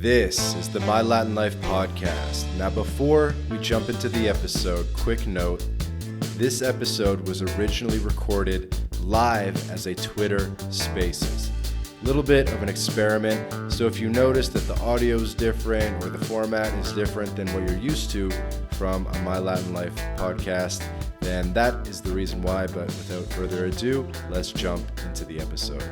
This is the My Latin Life podcast. Now, before we jump into the episode, quick note, this episode was originally recorded live as a Twitter Spaces. A little bit of an experiment, so if you notice that the audio is different or the format is different than what you're used to from a My Latin Life podcast, then that is the reason why. But without further ado, let's jump into the episode.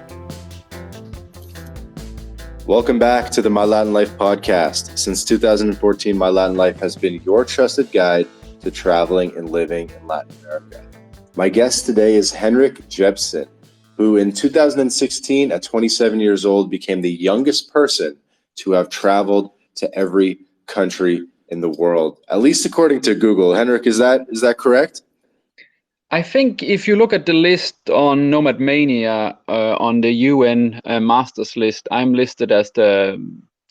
Welcome back to the My Latin Life podcast. Since 2014, My Latin Life has been your trusted guide to traveling and living in Latin America. My guest today is Henrik Jeppesen, who in 2016, at 27 years old, became the youngest person to have traveled to every country in the world, at least according to Google. Henrik, is that correct? I think if you look at the list on Nomad Mania on the UN Masters list, I'm listed as the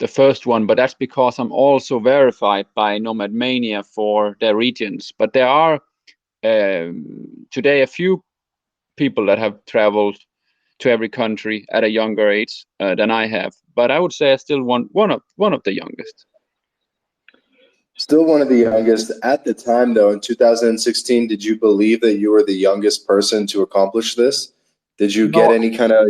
first one, but that's because I'm also verified by Nomad Mania for their regions. But there are today a few people that have traveled to every country at a younger age than I have. But I would say I still one of the youngest. Still one of the youngest. At the time, though, in 2016, did you believe that you were the youngest person to accomplish this? Did you get any kind of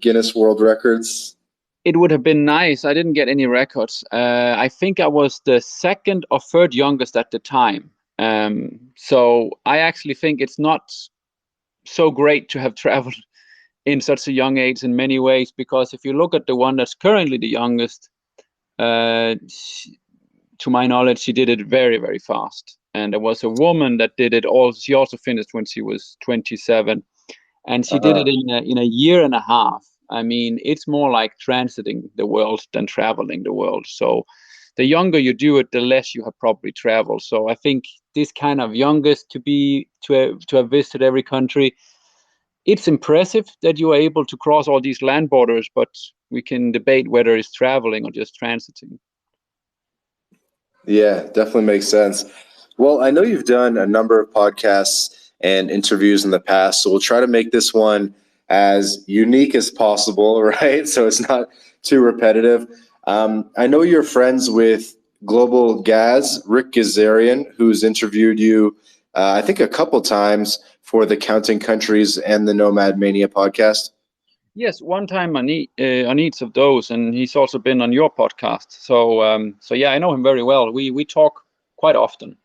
Guinness World Records? It would have been nice. I didn't get any records. I think I was the second or third youngest at the time. So I actually think it's not so great to have traveled in such a young age in many ways, because if you look at the one that's currently the youngest, to my knowledge, she did it very, very fast. And there was a woman that did it all. She also finished when she was 27, and she did it in a year and a half. I mean, it's more like transiting the world than traveling the world. So the younger you do it, the less you have probably traveled. So I think this kind of youngest to have visited every country, it's impressive that you are able to cross all these land borders, but we can debate whether it's traveling or just transiting. Yeah, definitely makes sense. Well, I know you've done a number of podcasts and interviews in the past, so we'll try to make this one as unique as possible, right? So it's not too repetitive. I know you're friends with Global Gaz, Rick Gazarian, who's interviewed you, I think, a couple times for the Counting Countries and the Nomad Mania podcast. Yes, one time on each of those, and he's also been on your podcast. So yeah, I know him very well. We talk quite often.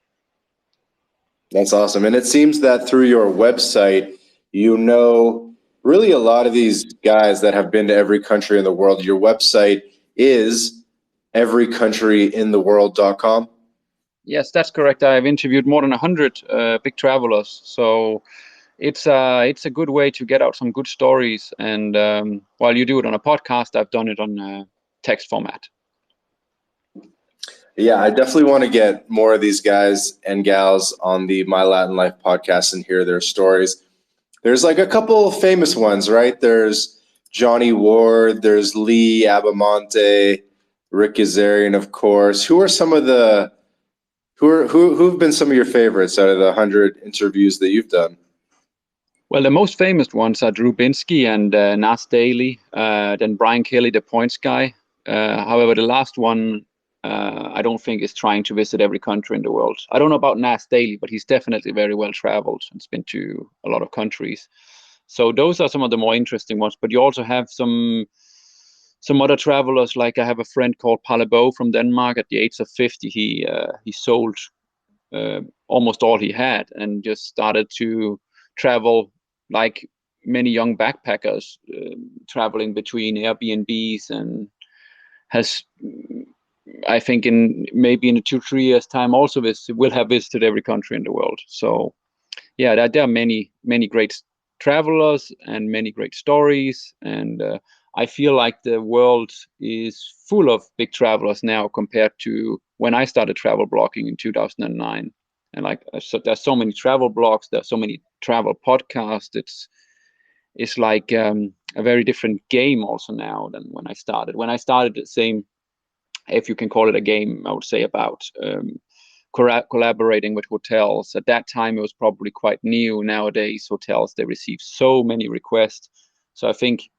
That's awesome. And it seems that through your website, you know really a lot of these guys that have been to every country in the world. Your website is everycountryintheworld.com. Yes, that's correct. I've interviewed more than 100 big travelers. So it's a good way to get out some good stories. And while you do it on a podcast, I've done it on text format. Yeah, I definitely want to get more of these guys and gals on the My Latin Life podcast and hear their stories. There's like a couple of famous ones, right? There's Johnny Ward, there's Lee Abamonte, Rick Gazarian, of course. Who are some of the who've been some of your favorites out of the 100 interviews that you've done? Well, the most famous ones are Drew Binsky and Nas Daly, then Brian Kelly, the points guy. However, the last one, I don't think is trying to visit every country in the world. I don't know about Nas Daly, but he's definitely very well traveled and has been to a lot of countries. So those are some of the more interesting ones. But you also have some other travelers. Like I have a friend called Palebo from Denmark. At the age of 50, he sold almost all he had and just started to travel like many young backpackers, traveling between Airbnbs, and has, I think, in 2-3 years time also will have visited every country in the world. So yeah, there are many great travelers and many great stories, and I feel like the world is full of big travelers now compared to when I started travel blogging in 2009. And like, so there's so many travel blogs, there's so many travel podcasts. It's like a very different game also now than when I started. When I started, the same, if you can call it a game, I would say, about collaborating with hotels. At that time, it was probably quite new. Nowadays, hotels, they receive so many requests. So I think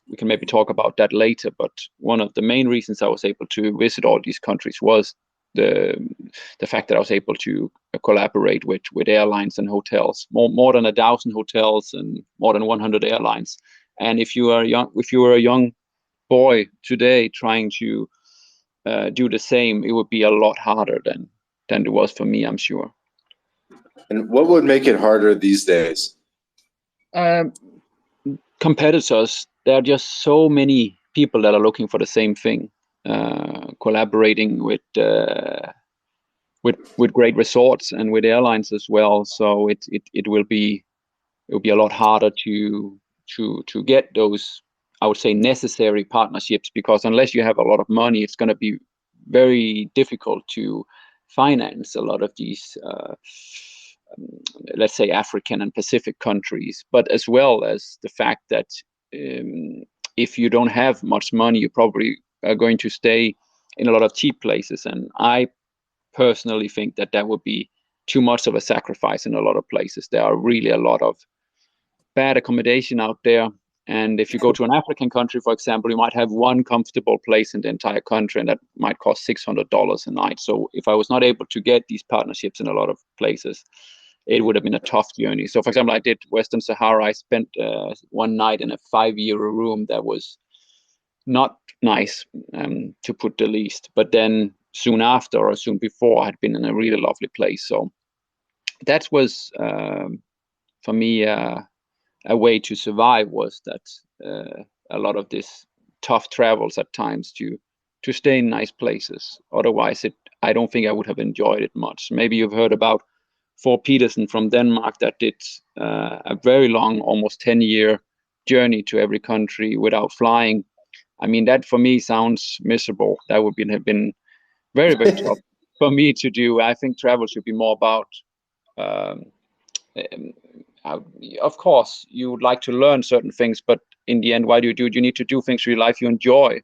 we can maybe talk about that later. But one of the main reasons I was able to visit all these countries was the fact that I was able to collaborate with airlines and hotels, more than 1,000 hotels and more than 100 airlines. And if you are a young boy today trying to do the same, it would be a lot harder than it was for me, I'm sure. And what would make it harder these days? Competitors. There are just so many people that are looking for the same thing, collaborating with great resorts and with airlines as well. So it will be a lot harder to get those, I would say, necessary partnerships, because unless you have a lot of money, it's going to be very difficult to finance a lot of these let's say African and Pacific countries, but as well as the fact that if you don't have much money, you probably are going to stay in a lot of cheap places. And I personally think that would be too much of a sacrifice in a lot of places. There are really a lot of bad accommodation out there. And if you go to an African country, for example, you might have one comfortable place in the entire country, and that might cost $600 a night. So if I was not able to get these partnerships in a lot of places, it would have been a tough journey. So, for example, I did Western Sahara. I spent one night in a 5-year room that was not nice, to put the least. But then soon after or soon before, I had been in a really lovely place. So that was, for me, a way to survive, was that a lot of this tough travels at times to stay in nice places. Otherwise, I don't think I would have enjoyed it much. Maybe you've heard about Thor Petersen from Denmark that did a very long, almost 10-year journey to every country without flying. I mean, that for me sounds miserable. That would have been very, very tough for me to do. I think travel should be more about, of course, you would like to learn certain things, but in the end, why do you do it? You need to do things in your life you enjoy.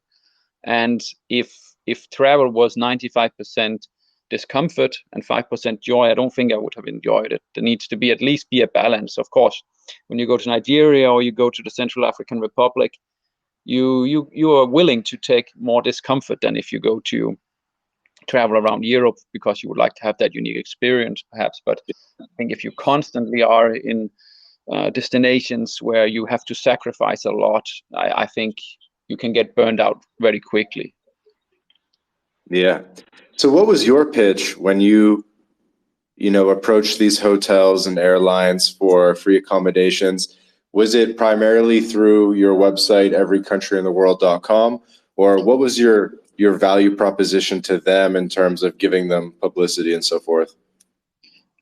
And if travel was 95% discomfort and 5% joy, I don't think I would have enjoyed it. There needs to be at least a balance. Of course, when you go to Nigeria or you go to the Central African Republic, you are willing to take more discomfort than if you go to travel around Europe, because you would like to have that unique experience, perhaps. But I think if you constantly are in destinations where you have to sacrifice a lot, I think you can get burned out very quickly. Yeah. So what was your pitch when you approached these hotels and airlines for free accommodations? Was it primarily through your website, everycountryintheworld.com, or what was your value proposition to them in terms of giving them publicity and so forth?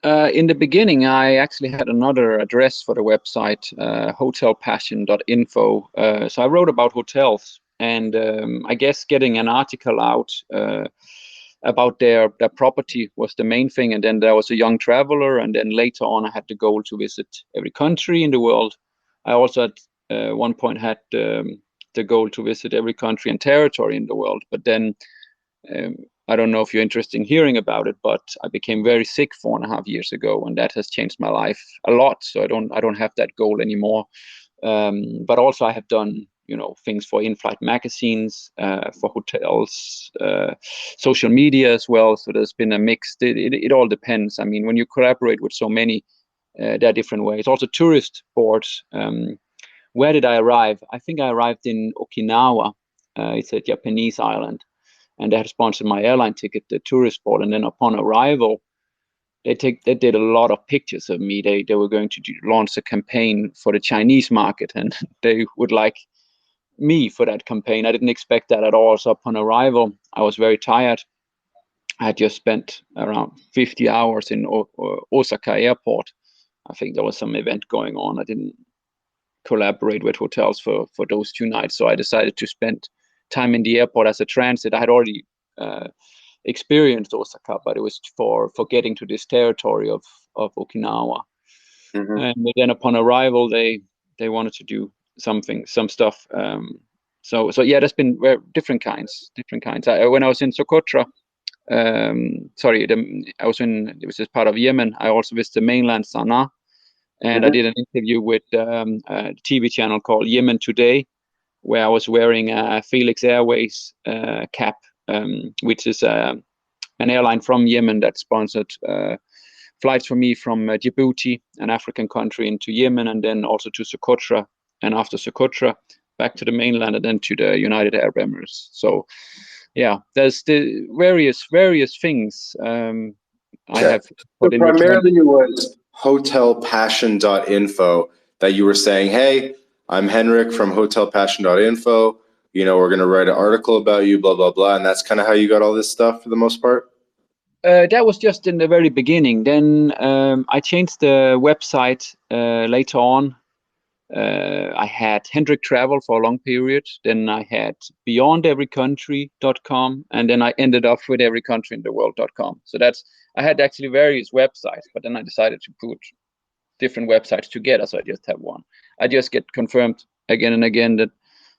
In the beginning, I actually had another address for the website, hotelpassion.info. So I wrote about hotels, and I guess getting an article out about their property was the main thing. And then there was a young traveler, and then later on I had the goal to visit every country in the world. I also at one point had the goal to visit every country and territory in the world. But then I don't know if you're interested in hearing about it, but I became very sick 4.5 years ago, and that has changed my life a lot. So I don't have that goal anymore. But also I have done things for in-flight magazines, for hotels, social media as well. So there's been a mix. It all depends. I mean, when you collaborate with so many, there are different ways. Also tourist boards. Where did I arrive? I think I arrived in Okinawa. It's a Japanese island, and they had sponsored my airline ticket, the tourist board. And then upon arrival, they did a lot of pictures of me. They were going to launch a campaign for the Chinese market, and they would like me for that campaign. I didn't expect that at all. So upon arrival, I was very tired. I had just spent around 50 hours in Osaka airport. I think there was some event going on. I didn't collaborate with hotels for those 2 nights. So I decided to spend time in the airport as a transit. I had already experienced Osaka, but it was for getting to this territory of Okinawa. Mm-hmm. And then upon arrival, they wanted to do some stuff. So yeah, there's been different kinds. When I was in Socotra, it was just part of Yemen. I also visited mainland Sana'a, and I did an interview with a TV channel called Yemen Today, where I was wearing a Felix Airways cap, which is an airline from Yemen that sponsored flights for me from Djibouti, an African country, into Yemen, and then also to Socotra, and after Socotra back to the mainland, and then to the United Arab Emirates. So yeah, there's the various things I have put So in return. primarily it was hotelpassion.info that you were saying, hey, I'm Henrik from hotelpassion.info. You know, we're going to write an article about you, blah, blah, blah. And that's kind of how you got all this stuff for the most part? That was just in the very beginning. Then I changed the website later on. I had Henrik Travel for a long period. Then I had BeyondEveryCountry.com, and then I ended up with EveryCountryInTheWorld.com. So I had actually various websites, but then I decided to put different websites together, so I just have one. I just get confirmed again and again that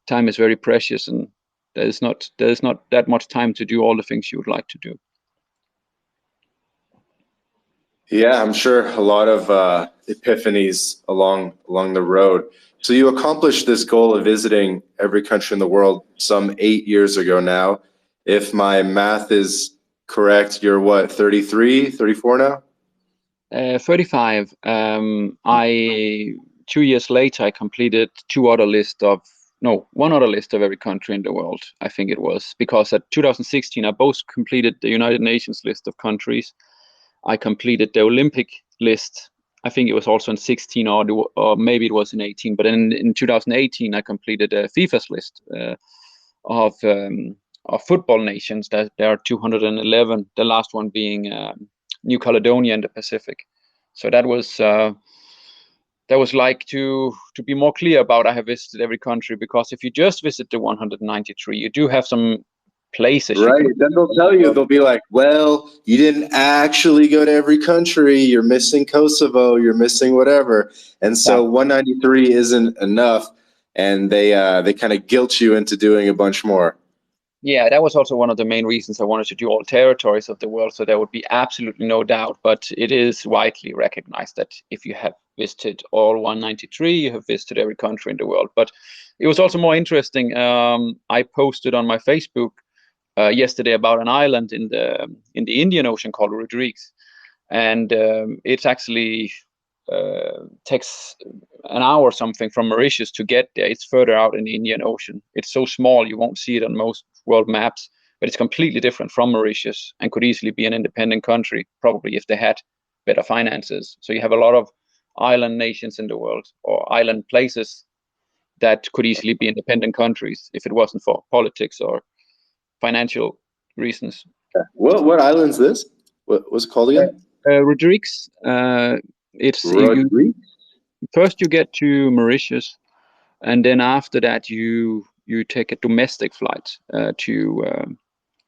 time is very precious, and there's not that much time to do all the things you would like to do. Yeah, I'm sure a lot of epiphanies along the road. So you accomplished this goal of visiting every country in the world some 8 years ago now. If my math is correct, you're what, 33, 34 now? 35. 2 years later, I completed one other list of every country in the world, I think it was, because at 2016, I both completed the United Nations list of countries. I completed the Olympic list. I think it was also in 16 or maybe it was in 18. But in 2018, I completed FIFA's list of football nations. That there are 211. The last one being New Caledonia in the Pacific. So that was like to be more clear about. I have visited every country, because if you just visit the 193, you do have some places. Right. Then they'll tell you, they'll be like, well, you didn't actually go to every country. You're missing Kosovo. You're missing whatever. And so 193 isn't enough. And they kind of guilt you into doing a bunch more. Yeah, that was also one of the main reasons I wanted to do all territories of the world, so there would be absolutely no doubt. But it is widely recognized that if you have visited all 193, you have visited every country in the world. But it was also more interesting. I posted on my Facebook yesterday about an island in the Indian Ocean called Rodrigues, and it's actually takes an hour or something from Mauritius to get there. It's further out in the Indian Ocean. It's so small you won't see it on most world maps, but it's completely different from Mauritius and could easily be an independent country, probably if they had better finances. So you have a lot of island nations in the world, or island places that could easily be independent countries if it wasn't for politics or financial reasons. What island's this? What was it called again? Rodrigues. It's first you get to Mauritius, and then after that you take a domestic flight to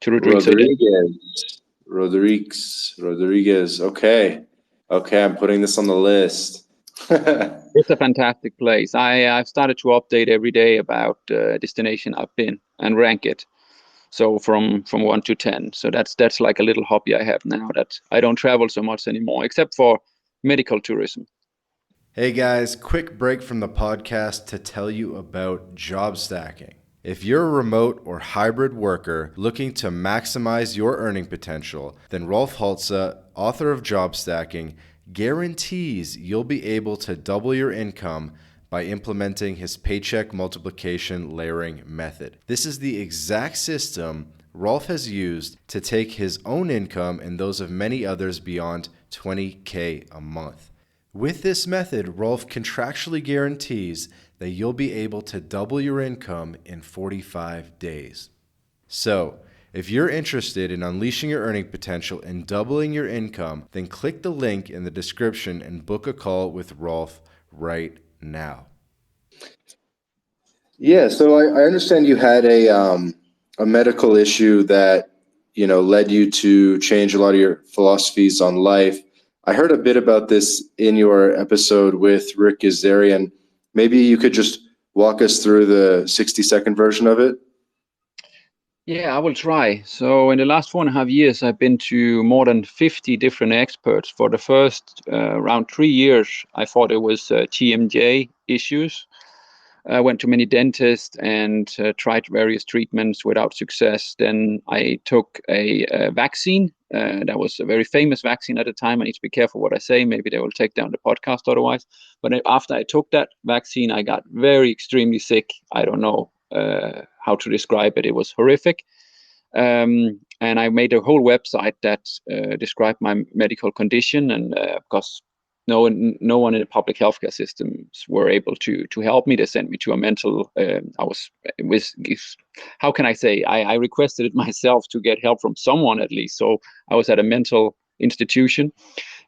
Rodrigues. Rodrigues. Okay, I'm putting this on the list. It's a fantastic place. I've started to update every day about destination I've been and rank it. So from 1 to 10. So that's like a little hobby I have now, that I don't travel so much anymore, except for medical tourism. Hey guys, quick break from the podcast to tell you about job stacking. If you're a remote or hybrid worker looking to maximize your earning potential, then Rolf Haltze, author of Job Stacking, guarantees you'll be able to double your income by implementing his paycheck multiplication layering method. This is the exact system Rolf has used to take his own income and those of many others beyond $20K a month. With this method, Rolf contractually guarantees that you'll be able to double your income in 45 days. So, if you're interested in unleashing your earning potential and doubling your income, then click the link in the description and book a call with Rolf right now. Yeah, so I understand you had a medical issue that led you to change a lot of your philosophies on life. I heard a bit about this in your episode with Rick Gazarian. Maybe you could just walk us through the 60-second version of it. Yeah, I will try. So in the last 4.5 years, I've been to more than 50 different experts. For the first around 3 years, I thought it was TMJ issues. I went to many dentists and tried various treatments without success. Then I took a vaccine. That was a very famous vaccine at the time. I need to be careful what I say. Maybe they will take down the podcast otherwise. But after I took that vaccine, I got very extremely sick. I don't know how to describe it. It was horrific. And I made a whole website that described my medical condition. And of course, no one in the public healthcare systems were able to help me. They sent me to a mental. How can I say? I requested it myself to get help from someone at least. So I was at a mental institution.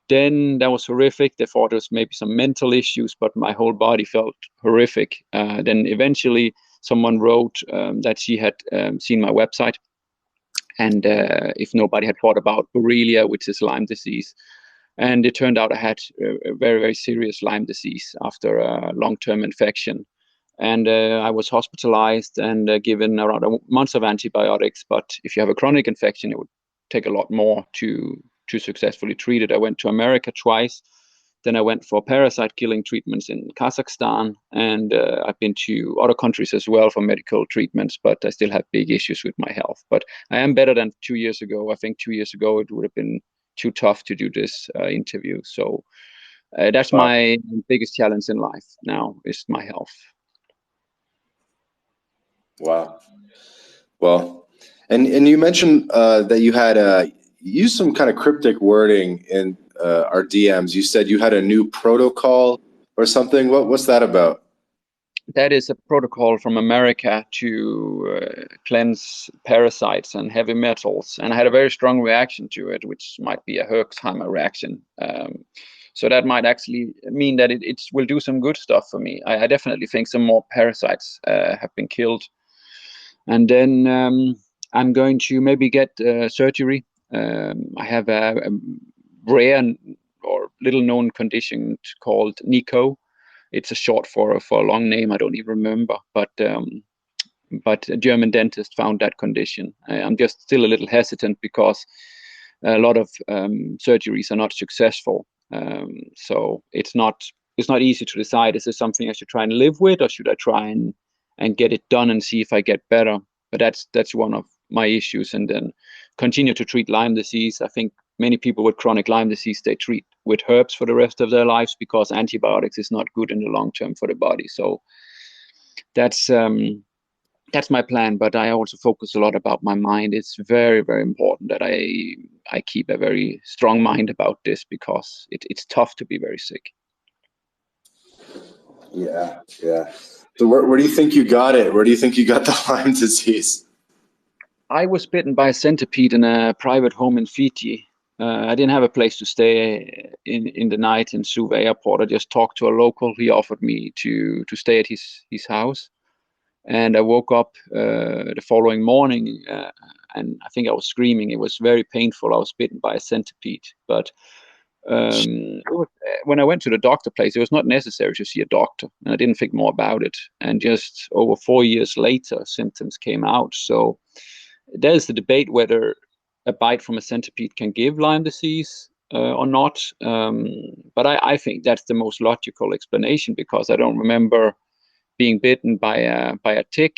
Then that was horrific. They thought there was maybe some mental issues, but my whole body felt horrific. Then eventually, someone wrote that she had seen my website, and if nobody had thought about Borrelia, which is Lyme disease. And it turned out I had a very, very serious Lyme disease after a long-term infection. And I was hospitalized and given around a month of antibiotics. But if you have a chronic infection, it would take a lot more to successfully treat it. I went to America twice. Then I went for parasite killing treatments in Kazakhstan. And I've been to other countries as well for medical treatments, but I still have big issues with my health. But I am better than 2 years ago. I think 2 years ago it would have been too tough to do this interview. So that's my biggest challenge in life now, is my health. Wow. Well, and you mentioned that you had used some kind of cryptic wording in our DMs. You said you had a new protocol or something. What's that about? That is a protocol from America to cleanse parasites and heavy metals. And I had a very strong reaction to it, which might be a Herxheimer reaction. So that might actually mean that it will do some good stuff for me. I definitely think some more parasites have been killed. And then I'm going to maybe get surgery. I have a rare or little known condition called NICO. It's a short for a long name. I don't even remember, but a German dentist found that condition. I'm just still a little hesitant because a lot of surgeries are not successful. So it's not easy to decide, is this something I should try and live with, or should I try and get it done and see if I get better? But that's one of my issues. And then continue to treat Lyme disease. I think many people with chronic Lyme disease, they treat with herbs for the rest of their lives because antibiotics is not good in the long term for the body. So that's my plan. But I also focus a lot about my mind. It's very, very important that I keep a very strong mind about this, because it's tough to be very sick. Yeah. So where do you think you got it? Where do you think you got the Lyme disease? I was bitten by a centipede in a private home in Fiji. I didn't have a place to stay in the night in Suva airport. I just talked to a local. He offered me to stay at his house. And I woke up the following morning and I think I was screaming. It was very painful. I was bitten by a centipede. But when I went to the doctor place, it was not necessary to see a doctor. And I didn't think more about it. And just over 4 years later, symptoms came out. So there's the debate whether a bite from a centipede can give Lyme disease or not. But I think that's the most logical explanation, because I don't remember being bitten by a tick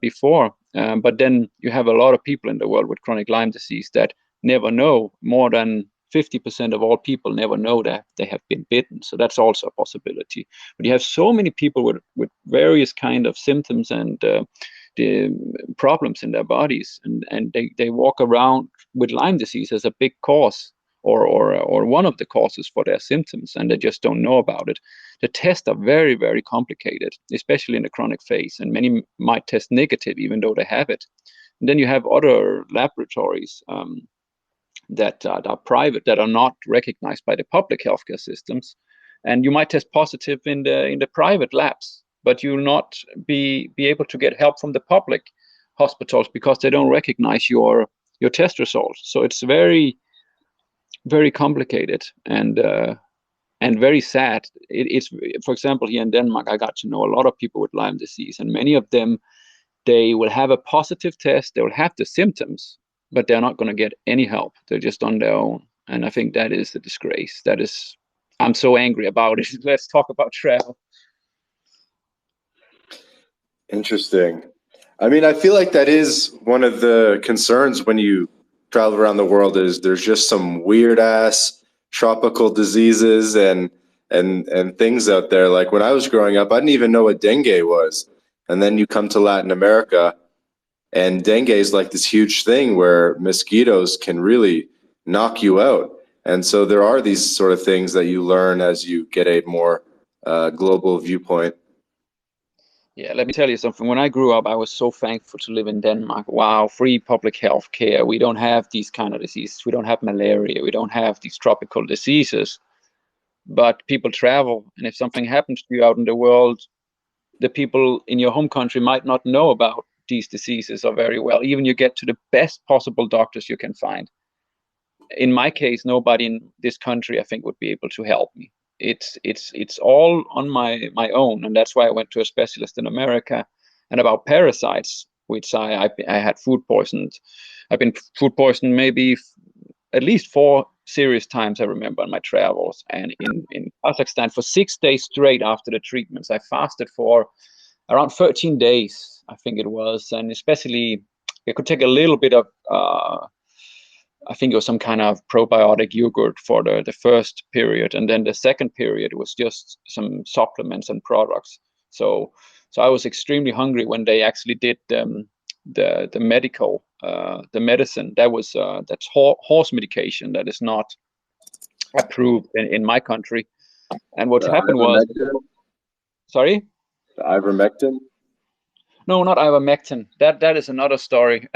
before. But then you have a lot of people in the world with chronic Lyme disease that never know. More than 50% of all people never know that they have been bitten. So that's also a possibility. But you have so many people with various kind of symptoms and the problems in their bodies, and they walk around with Lyme disease as a big cause or one of the causes for their symptoms, and they just don't know about it. The tests are very, very complicated, especially in the chronic phase, and many might test negative even though they have it. And then you have other laboratories that are private, that are not recognized by the public healthcare systems, and you might test positive in the private labs, but you will not be able to get help from the public hospitals because they don't recognize your test results. So it's very, very complicated and very sad. It's, for example, here in Denmark, I got to know a lot of people with Lyme disease, and many of them, they will have a positive test, they will have the symptoms, but they're not going to get any help. They're just on their own. And I think that is a disgrace. I'm so angry about it. Let's talk about travel. Interesting. I mean, I feel like that is one of the concerns when you travel around the world is there's just some weird ass tropical diseases and things out there. Like when I was growing up, I didn't even know what dengue was. And then you come to Latin America and dengue is like this huge thing where mosquitoes can really knock you out. And so there are these sort of things that you learn as you get a more global viewpoint. Yeah, let me tell you something. When I grew up, I was so thankful to live in Denmark. Wow, free public health care. We don't have these kind of diseases. We don't have malaria. We don't have these tropical diseases. But people travel, and if something happens to you out in the world, the people in your home country might not know about these diseases or very well. Even you get to the best possible doctors you can find. In my case, nobody in this country, I think, would be able to help me. It's all on my own, and that's why I went to a specialist in America. And about parasites, which I had food poisoned. I've been food poisoned maybe at least 4 serious times I remember on my travels. And in Kazakhstan for 6 days straight after the treatments, I fasted for around 13 days, I think it was, and especially it could take a little bit of I think it was some kind of probiotic yogurt for the first period, and then the second period was just some supplements and products. So I was extremely hungry when they actually did the medical the medicine that was that's horse medication that is not approved in my country. And what The happened was, ivermectin? sorry. The ivermectin? No, not ivermectin. That is another story.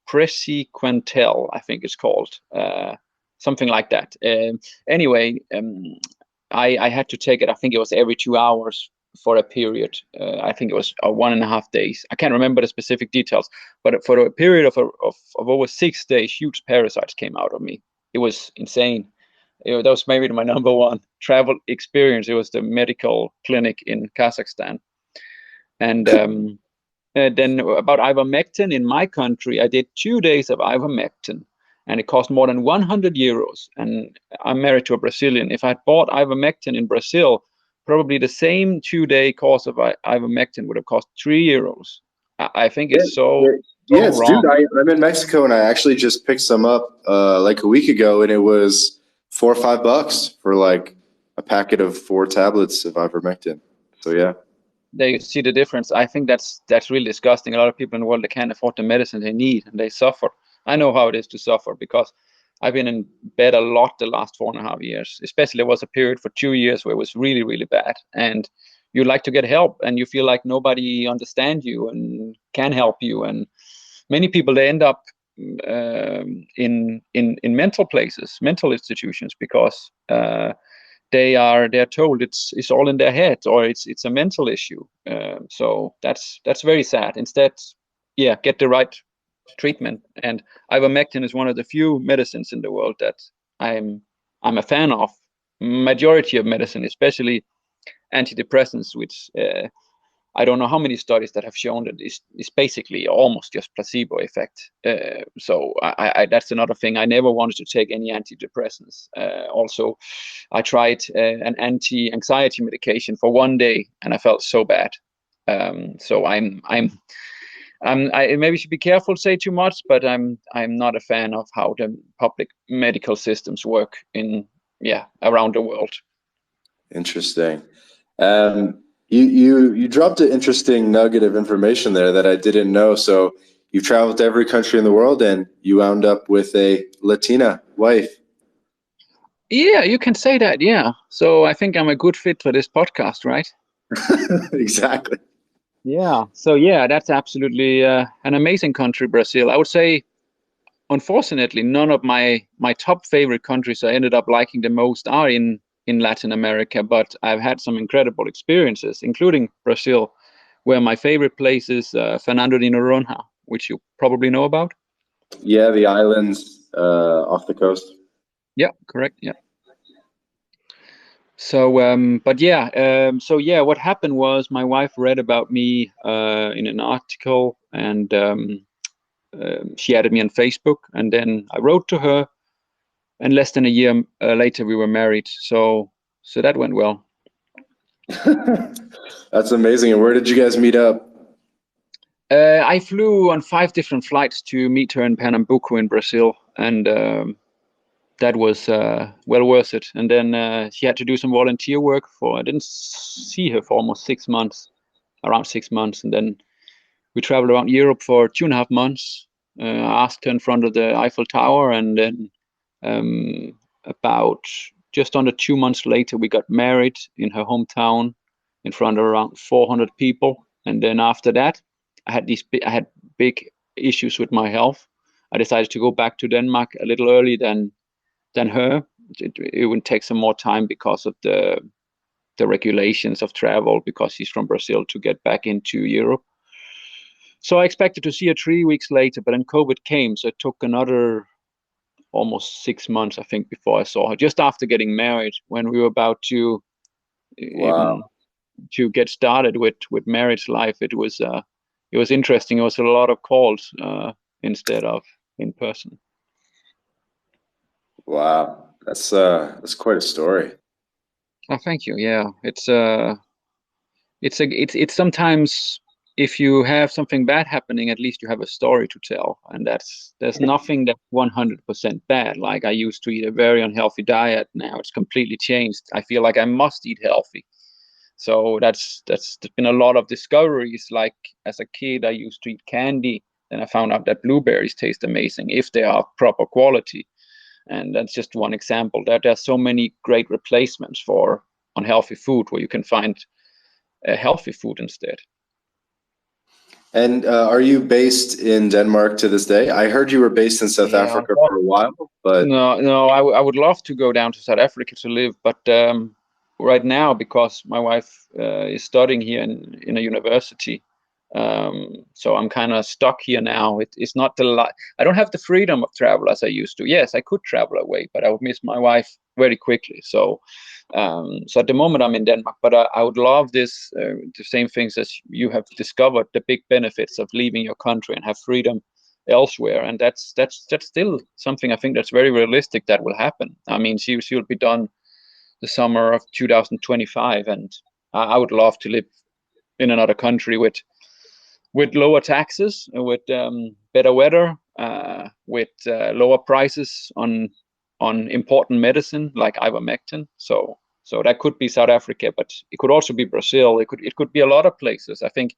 Presiquantel, I think it's called, something like that. Anyway, I had to take it. I think it was every 2 hours for a period. I think it was 1.5 days. I can't remember the specific details, but for a period of over 6 days, huge parasites came out of me. It was insane. That was maybe my number one travel experience. It was the medical clinic in Kazakhstan. And then about ivermectin in my country, I did 2 days of ivermectin, and it cost more than 100 euros. And I'm married to a Brazilian. If I had bought ivermectin in Brazil, probably the same 2-day course of ivermectin would have cost 3 euros. I think Yeah, it's so yeah, yes, dude. wrong. I'm in Mexico and I actually just picked some up like a week ago, and it was $4 or $5 for like a packet of 4 tablets of ivermectin. So yeah. They see the difference. I think that's really disgusting. A lot of people in the world, they can't afford the medicine they need, and they suffer. I know how it is to suffer because I've been in bed a lot the last 4.5 years. Especially there was a period for 2 years where it was really, really bad, and you like to get help, and you feel like nobody understands you and can help you. And many people, they end up in mental places, mental institutions, because they're told it's all in their head, or it's a mental issue. So that's very sad. Instead, yeah, get the right treatment. And ivermectin is one of the few medicines in the world that I'm a fan of. Majority of medicine, especially antidepressants, which I don't know how many studies that have shown that it's basically almost just placebo effect. So that's another thing. I never wanted to take any antidepressants. Also, I tried an anti-anxiety medication for 1 day, and I felt so bad. So I maybe should be careful to say too much, but I'm not a fan of how the public medical systems work around the world. Interesting. You dropped an interesting nugget of information there that I didn't know. So you traveled to every country in the world and you wound up with a Latina wife. Yeah, you can say that. Yeah. So I think I'm a good fit for this podcast, right? Exactly. Yeah. So yeah, that's absolutely an amazing country, Brazil. I would say, unfortunately, none of my top favorite countries I ended up liking the most are in Latin America, but I've had some incredible experiences, including Brazil, where my favorite place is Fernando de Noronha, which you probably know about. Yeah, the islands off the coast. Yeah, correct. Yeah. So, so yeah, what happened was my wife read about me in an article, and she added me on Facebook, and then I wrote to her, and less than a year later we were married. So that went well. That's amazing. And where did you guys meet up? I flew on 5 different flights to meet her in Pernambuco in Brazil, and that was well worth it. And then she had to do some volunteer work for. I didn't see her for almost 6 months, around 6 months, and then we traveled around Europe for 2.5 months. I asked her in front of the Eiffel Tower, and then about just under 2 months later, we got married in her hometown in front of around 400 people. And then after that, I had big issues with my health. I decided to go back to Denmark a little early than her. It would take some more time because of the regulations of travel, because she's from Brazil, to get back into Europe. So I expected to see her 3 weeks later, but then COVID came, so it took another almost 6 months, I think, before I saw her. Just after getting married, when we were about to Wow. get started with marriage life, it was interesting. It was a lot of calls instead of in person. Wow. That's quite a story. Oh, thank you. Yeah, it's sometimes, if you have something bad happening, at least you have a story to tell, and there's nothing that's 100% bad. Like, I used to eat a very unhealthy diet. Now it's completely changed. I feel like I must eat healthy. So that's been a lot of discoveries. Like, as a kid, I used to eat candy, and I found out that blueberries taste amazing if they are proper quality. And that's just one example. There's so many great replacements for unhealthy food where you can find healthy food instead. And are you based in Denmark to this day? I heard you were based in South Yeah. Africa for a while, but No, I would love to go down to South Africa to live, but right now, because my wife is studying here in a university, so I'm kind of stuck here now. It's not I don't have the freedom of travel as I used to. Yes, I could travel away, but I would miss my wife very quickly. So at the moment I'm in Denmark, but I would love the same things as you have discovered, the big benefits of leaving your country and have freedom elsewhere. And that's still something I think that's very realistic that will happen. I mean, she'll be done the summer of 2025, and I would love to live in another country with lower taxes, with better weather, with lower prices on important medicine like ivermectin. So that could be South Africa, but it could also be Brazil. It could be a lot of places. I think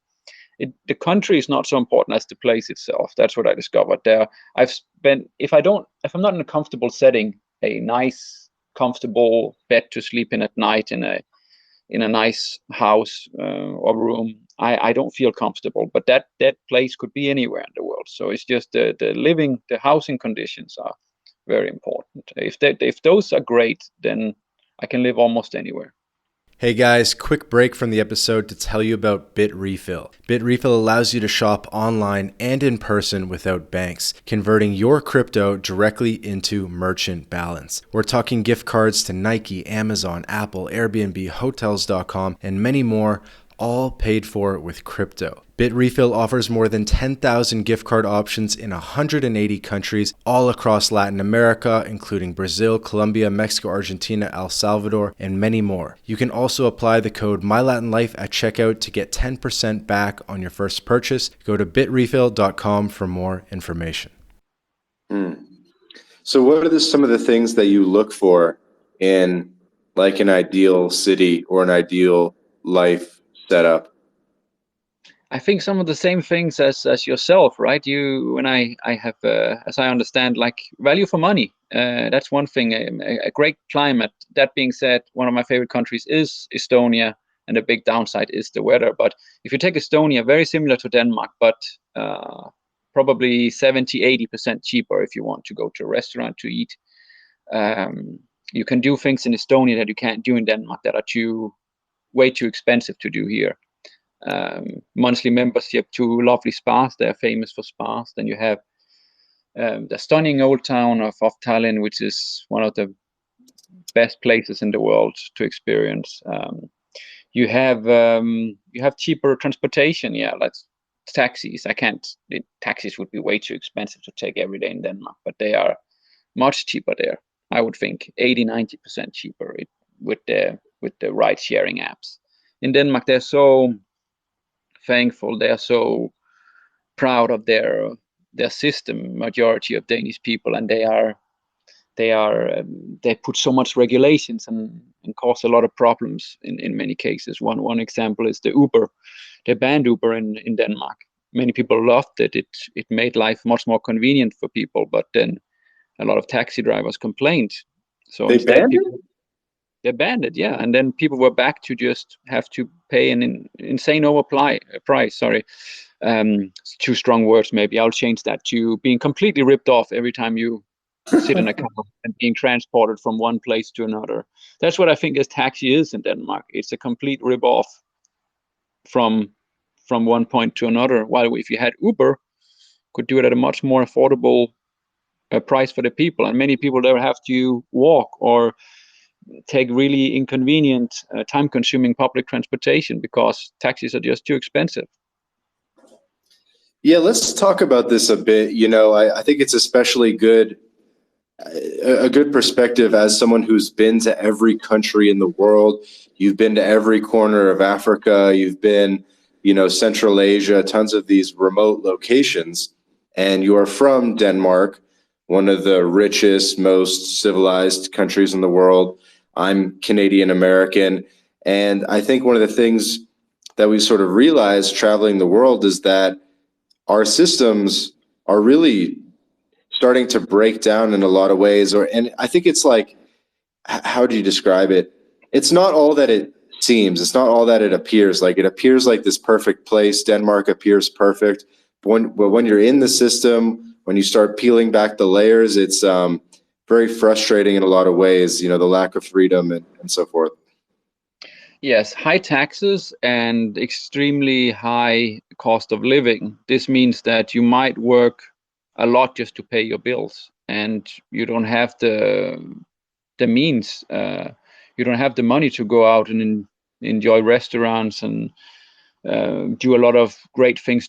the country is not so important as the place itself. That's what I discovered there. If I'm not in a comfortable setting, a nice, comfortable bed to sleep in at night, in a nice house or room, I don't feel comfortable. But that place could be anywhere in the world. So it's just the housing conditions are very important. If those are great, then I can live almost anywhere. hey guys, quick break from the episode to tell you about BitRefill. BitRefill allows you to shop online and in person without banks, converting your crypto directly into merchant balance. We're talking gift cards to Nike, Amazon, Apple, Airbnb, Hotels.com, and many more, all paid for with crypto. BitRefill offers more than 10,000 gift card options in 180 countries all across Latin America, including Brazil, Colombia, Mexico, Argentina, El Salvador, and many more. You can also apply the code MyLatinLife at checkout to get 10% back on your first purchase. Go to bitrefill.com for more information. So what are some of the things that you look for in like an ideal city or an ideal life setup? I think some of the same things as yourself, right? You and I have, as I understand, like value for money. That's one thing. A great climate. That being said, one of my favorite countries is Estonia, and the big downside is the weather. But if you take Estonia, very similar to Denmark, but probably 70-80% cheaper if you want to go to a restaurant to eat. You can do things in Estonia that you can't do in Denmark, that are way too expensive to do here. Monthly membership to lovely spas. They're famous for spas. Then you have the stunning old town of Tallinn, which is one of the best places in the world to experience. You have cheaper transportation. Yeah, like taxis. Taxis would be way too expensive to take every day in Denmark, but they are much cheaper there. I would think 80-90% cheaper with the ride sharing apps. in Denmark, they're so thankful, they're so proud of their system, majority of Danish people, and they put so much regulations and cause a lot of problems in many cases. One example is the Uber. They banned Uber in Denmark. Many people loved it. It made life much more convenient for people, but then a lot of taxi drivers complained. So They instead, banned it? they banned it, yeah. And then people were back to just have to pay an insane price. Sorry, too strong words. Maybe I'll change that to being completely ripped off every time you sit in a car and being transported from one place to another. That's what I think as taxi is in Denmark. It's a complete rip off from one point to another. While if you had Uber, could do it at a much more affordable price for the people, and many people there have to walk or take really inconvenient, time-consuming public transportation because taxis are just too expensive. Yeah, let's talk about this a bit. I think it's especially a good perspective as someone who's been to every country in the world. You've been to every corner of Africa. You've been, Central Asia, tons of these remote locations. And you are from Denmark, one of the richest, most civilized countries in the world. I'm Canadian American. And I think one of the things that we sort of realized traveling the world is that our systems are really starting to break down in a lot of ways. And I think it's like, how do you describe it? It's not all that it seems. It's not all that it appears like. It appears like this perfect place. Denmark appears perfect. But when you're in the system, when you start peeling back the layers, it's very frustrating in a lot of ways, the lack of freedom and so forth. Yes, high taxes and extremely high cost of living. This means that you might work a lot just to pay your bills, and you don't have the means. You don't have the money to go out and enjoy restaurants and do a lot of great things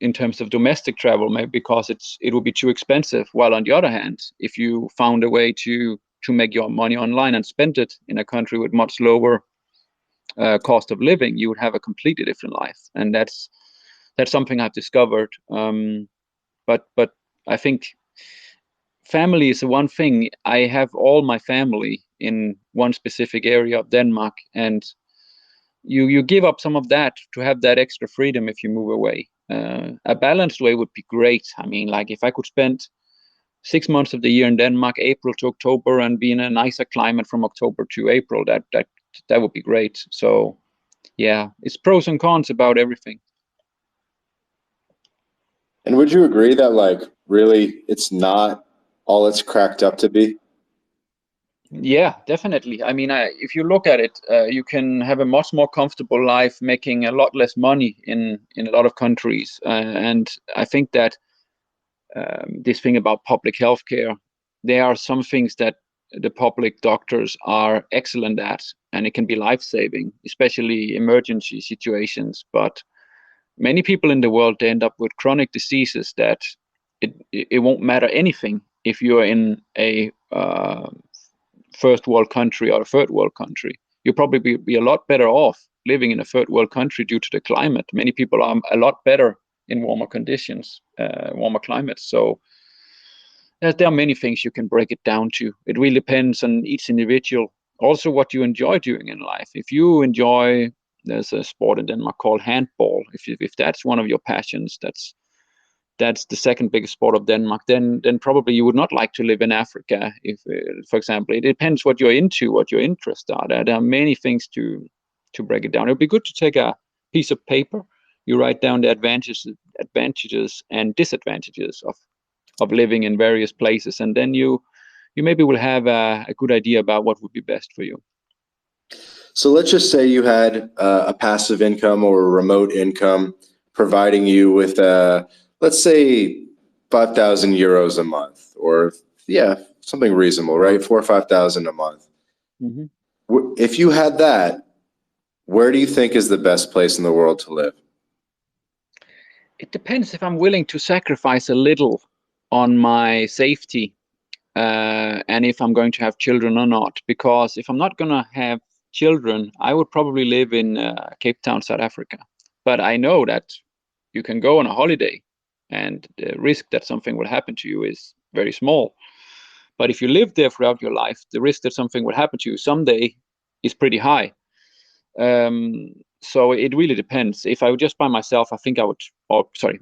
in terms of domestic travel, maybe because it would be too expensive. While on the other hand, if you found a way to make your money online and spend it in a country with much lower cost of living, you would have a completely different life, and that's something I've discovered. But I think family is the one thing. I have all my family in one specific area of Denmark, and you give up some of that to have that extra freedom if you move away. A balanced way would be great. I mean, like if I could spend 6 months of the year in Denmark, April to October, and be in a nicer climate from October to April, that would be great. So yeah, it's pros and cons about everything. And would you agree that really it's not all it's cracked up to be? Yeah, definitely. I mean, if you look at it, you can have a much more comfortable life, making a lot less money in a lot of countries. And I think that this thing about public healthcare, there are some things that the public doctors are excellent at, and it can be life-saving, especially emergency situations. But many people in the world, they end up with chronic diseases that it won't matter anything if you're in a first world country or a third world country. You'll probably be a lot better off living in a third world country due to the climate. Many people are a lot better in warmer conditions, warmer climates. So there are many things you can break it down to. It really depends on each individual. Also, what you enjoy doing in life. If you enjoy, there's a sport in Denmark called handball. If that's one of your passions, that's the second biggest sport of Denmark, then probably you would not like to live in Africa. If, for example, it depends what you're into, what your interests are. There are many things to break it down. It would be good to take a piece of paper. You write down the advantages and disadvantages of living in various places, and then you maybe will have a good idea about what would be best for you. So let's just say you had a passive income or a remote income providing you with let's say 5,000 euros a month, or something reasonable, right? 4,000 or 5,000 a month. Mm-hmm. If you had that, where do you think is the best place in the world to live? It depends if I'm willing to sacrifice a little on my safety, and if I'm going to have children or not. Because if I'm not going to have children, I would probably live in Cape Town, South Africa. But I know that you can go on a holiday and the risk that something will happen to you is very small. But if you live there throughout your life, the risk that something will happen to you someday is pretty high. So it really depends. If I were just by myself, I think I would, or sorry,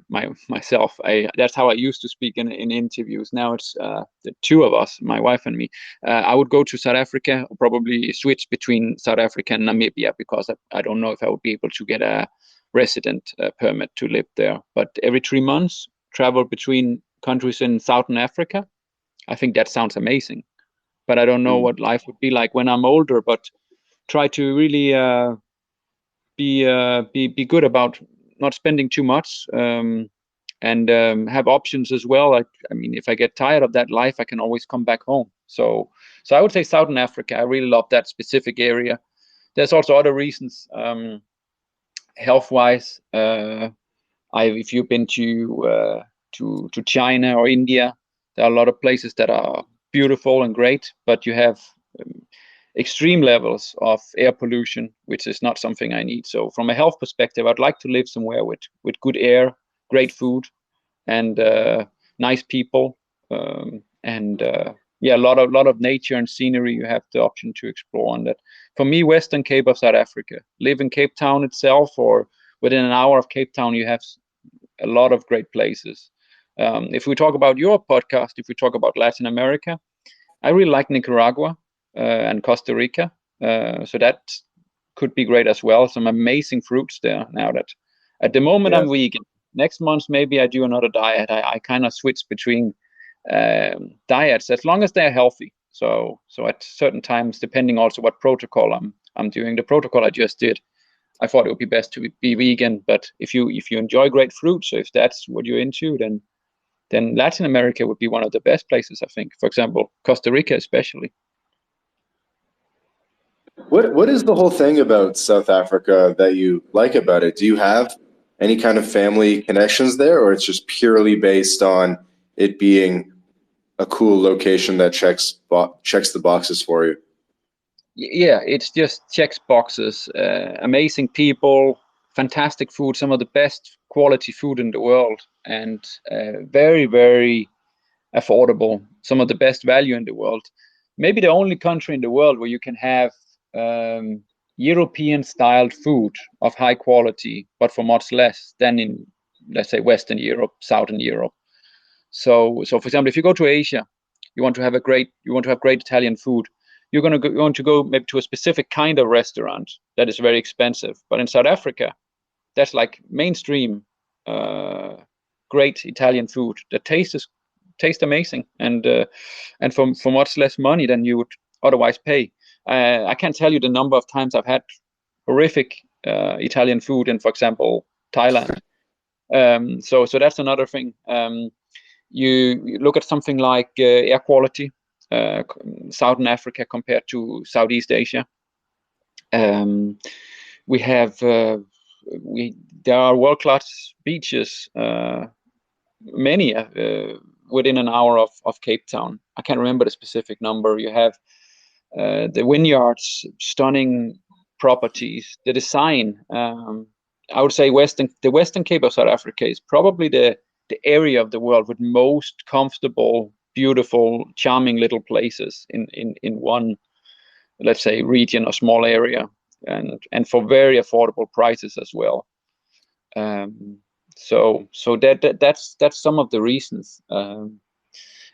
myself. That's how I used to speak in interviews. Now it's the two of us, my wife and me. I would go to South Africa, or probably switch between South Africa and Namibia, because I don't know if I would be able to get a resident permit to live there. But every 3 months, travel between countries in Southern Africa. I think that sounds amazing. But I don't know what life would be like when I'm older. But try to really be good about not spending too much, and have options as well. I mean, if I get tired of that life, I can always come back home. So I would say Southern Africa. I really love that specific area. There's also other reasons, health-wise. If you've been to China or India, there are a lot of places that are beautiful and great, but you have extreme levels of air pollution, which is not something I need. So from a health perspective, I'd like to live somewhere with good air, great food, and nice people, and yeah, a lot of nature and scenery. You have the option to explore on that. For me, Western Cape of South Africa. Live in Cape Town itself, or within an hour of Cape Town, you have a lot of great places. If we talk about your podcast, if we talk about Latin America, I really like Nicaragua and Costa Rica. So that could be great as well. Some amazing fruits there. Now that at the moment I'm vegan. Next month maybe I do another diet. I kind of switch between diets as long as they're healthy. So at certain times, depending also what protocol I'm doing. The protocol I just did, I thought it would be best to be vegan. But if you enjoy great fruits, so if that's what you're into, then Latin America would be one of the best places, I think. For example, Costa Rica especially. What is the whole thing about South Africa that you like about it? Do you have any kind of family connections there, or it's just purely based on it being a cool location that checks the boxes for you? Yeah, it's just checks boxes. Amazing people, fantastic food, some of the best quality food in the world, and very, very affordable. Some of the best value in the world. Maybe the only country in the world where you can have European-styled food of high quality, but for much less than in, let's say, Western Europe, Southern Europe. So for example, if you go to Asia, you want to have great Italian food. You're going to go maybe to a specific kind of restaurant that is very expensive. But in South Africa, that's like mainstream, great Italian food that tastes amazing, and for much less money than you would otherwise pay. I can't tell you the number of times I've had horrific Italian food in, for example, Thailand. So that's another thing. You look at something like air quality, Southern Africa compared to Southeast Asia. We have there are world-class beaches, many within an hour of Cape Town. I can't remember the specific number. You have the vineyards, stunning properties, the design. I would say the Western Cape of South Africa is probably the area of the world with most comfortable, beautiful, charming little places in one, let's say, region or small area, and for very affordable prices as well. So that's some of the reasons.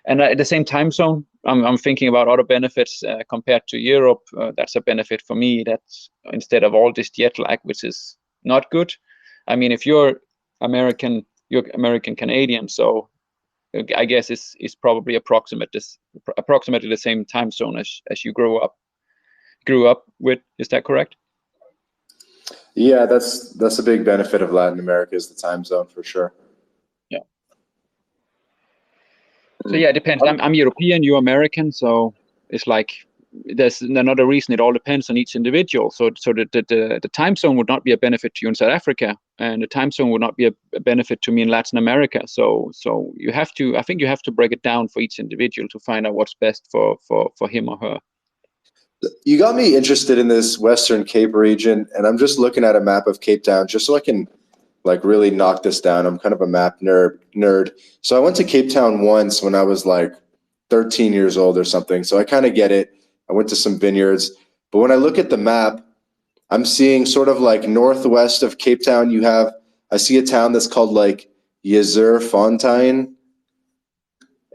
And at the same time zone, I'm thinking about other benefits compared to Europe. That's a benefit for me. That's instead of all this jet lag, which is not good. I mean, if you're American Canadian, so I guess it's probably approximately the same time zone as you grew up with. Is that correct? Yeah, that's a big benefit of Latin America, is the time zone, for sure. Yeah. So yeah, it depends. I'm European, you're American, so it's like there's another reason. It all depends on each individual. So the time zone would not be a benefit to you in South Africa, and the time zone would not be a benefit to me in Latin America. So you have to, I think you have to break it down for each individual to find out what's best for him or her. You got me interested in this Western Cape region, and I'm just looking at a map of Cape Town just so I can like really knock this down. I'm kind of a map nerd. So I went to Cape Town once when I was like 13 years old or something. So I kind of get it. I went to some vineyards, but when I look at the map, I'm seeing sort of like northwest of Cape Town, I see a town that's called like Fontaine.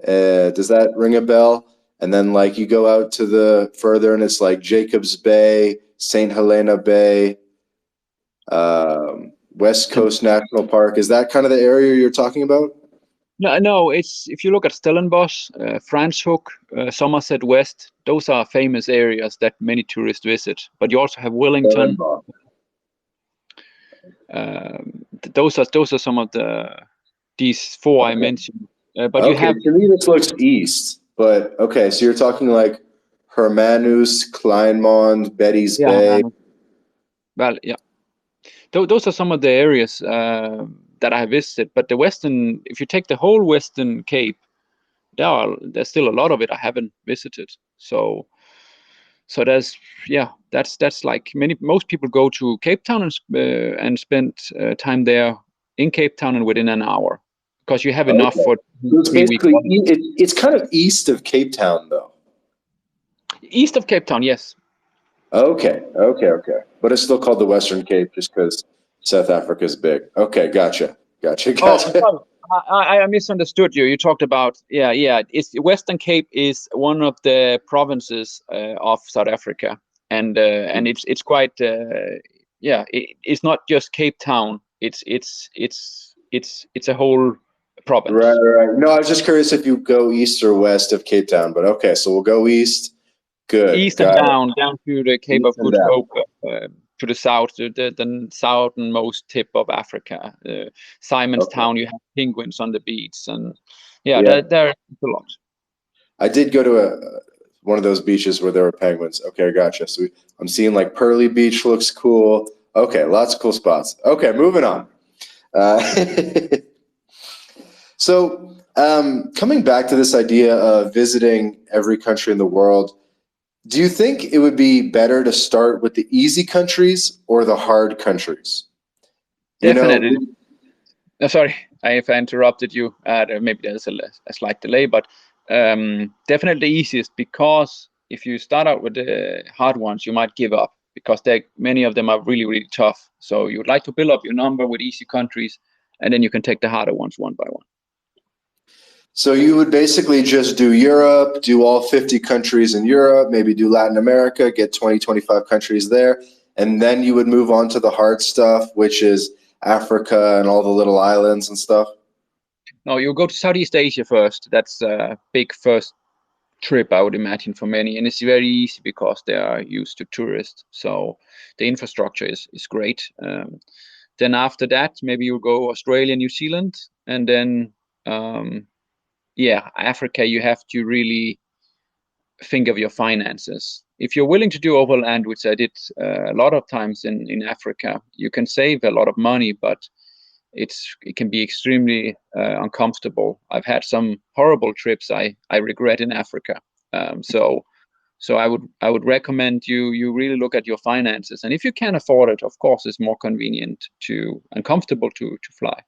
Does that ring a bell? And then like you go out to the further and it's like Jacobs Bay, St. Helena Bay, West Coast National Park. Is that kind of the area you're talking about? No, it's if you look at Stellenbosch, Franschhoek, Somerset West, those are famous areas that many tourists visit. But you also have Wellington. Those are some of these four I mentioned. But you have to me this looks east, but okay, so you're talking like Hermanus, Kleinmond, Betty's Bay. Well, yeah. Those are some of the areas that I have visited. But the Western, if you take the whole Western Cape, there's still a lot of it I haven't visited. So that's like most people go to Cape Town and spend time there in Cape Town and within an hour, because you have enough for So it's 3 weeks. it's kind of east of Cape Town though. East of Cape Town, yes. Okay. But it's still called the Western Cape just because South Africa is big. Okay, gotcha. Oh, sorry. I misunderstood you. You talked about It's Western Cape is one of the provinces of South Africa, and it's quite it's not just Cape Town. It's a whole province. Right. No, I was just curious if you go east or west of Cape Town, but okay, so we'll go east. Good. East and down to the Cape of Good Hope, to the south, to the southernmost tip of Africa. Simon's Town, you have penguins on the beach, and there's a lot. I did go to one of those beaches where there were penguins. Okay, gotcha. So I'm seeing like Pearly Beach looks cool. Okay, lots of cool spots. Okay, moving on. So coming back to this idea of visiting every country in the world, do you think it would be better to start with the easy countries or the hard countries? Definitely. Sorry, I have interrupted you. Maybe there's a slight delay, but definitely easiest, because if you start out with the hard ones, you might give up, because many of them are really, really tough. So you would like to build up your number with easy countries, and then you can take the harder ones one by one. So you would basically just do Europe, do all 50 countries in Europe, maybe do Latin America, get 20, 25 countries there, and then you would move on to the hard stuff, which is Africa and all the little islands and stuff? No, you go to Southeast Asia first. That's a big first trip, I would imagine, for many, and it's very easy because they are used to tourists, so the infrastructure is great. Then after that, maybe you go Australia, New Zealand, and then Africa, you have to really think of your finances. If you're willing to do overland, which I did a lot of times in Africa, you can save a lot of money, but it can be extremely uncomfortable. I've had some horrible trips I regret in Africa. So I would recommend you really look at your finances, and if you can afford it, of course, it's more convenient and comfortable to fly.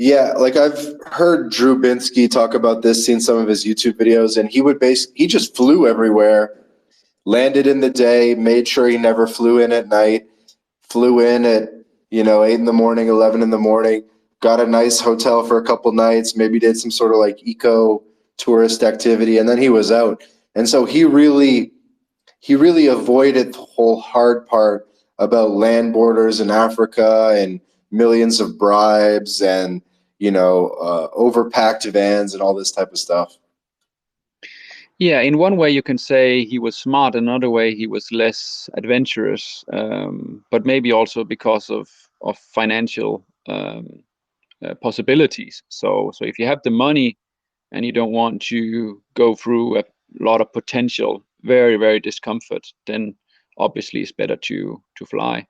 Yeah, like I've heard Drew Binsky talk about this, seen some of his YouTube videos, and he just flew everywhere, landed in the day, made sure he never flew in at night, flew in at 8 in the morning, 11 in the morning, got a nice hotel for a couple nights, maybe did some sort of like eco tourist activity, and then he was out. And so he really avoided the whole hard part about land borders in Africa and millions of bribes and overpacked vans and all this type of stuff. Yeah, in one way you can say he was smart, another way he was less adventurous, but maybe also because of financial possibilities. So if you have the money and you don't want to go through a lot of potential very, very discomfort, then obviously it's better to fly.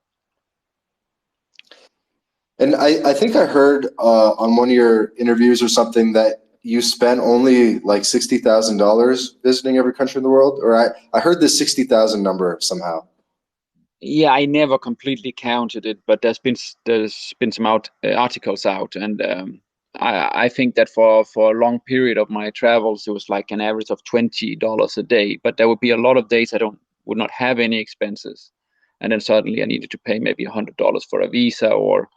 And I think I heard on one of your interviews or something that you spent only like $60,000 visiting every country in the world? Or I heard the 60,000 number somehow. Yeah, I never completely counted it, but there's been some articles out, and I think that for a long period of my travels, it was like an average of $20 a day. But there would be a lot of days I don't would not have any expenses, and then suddenly I needed to pay maybe $100 for a visa or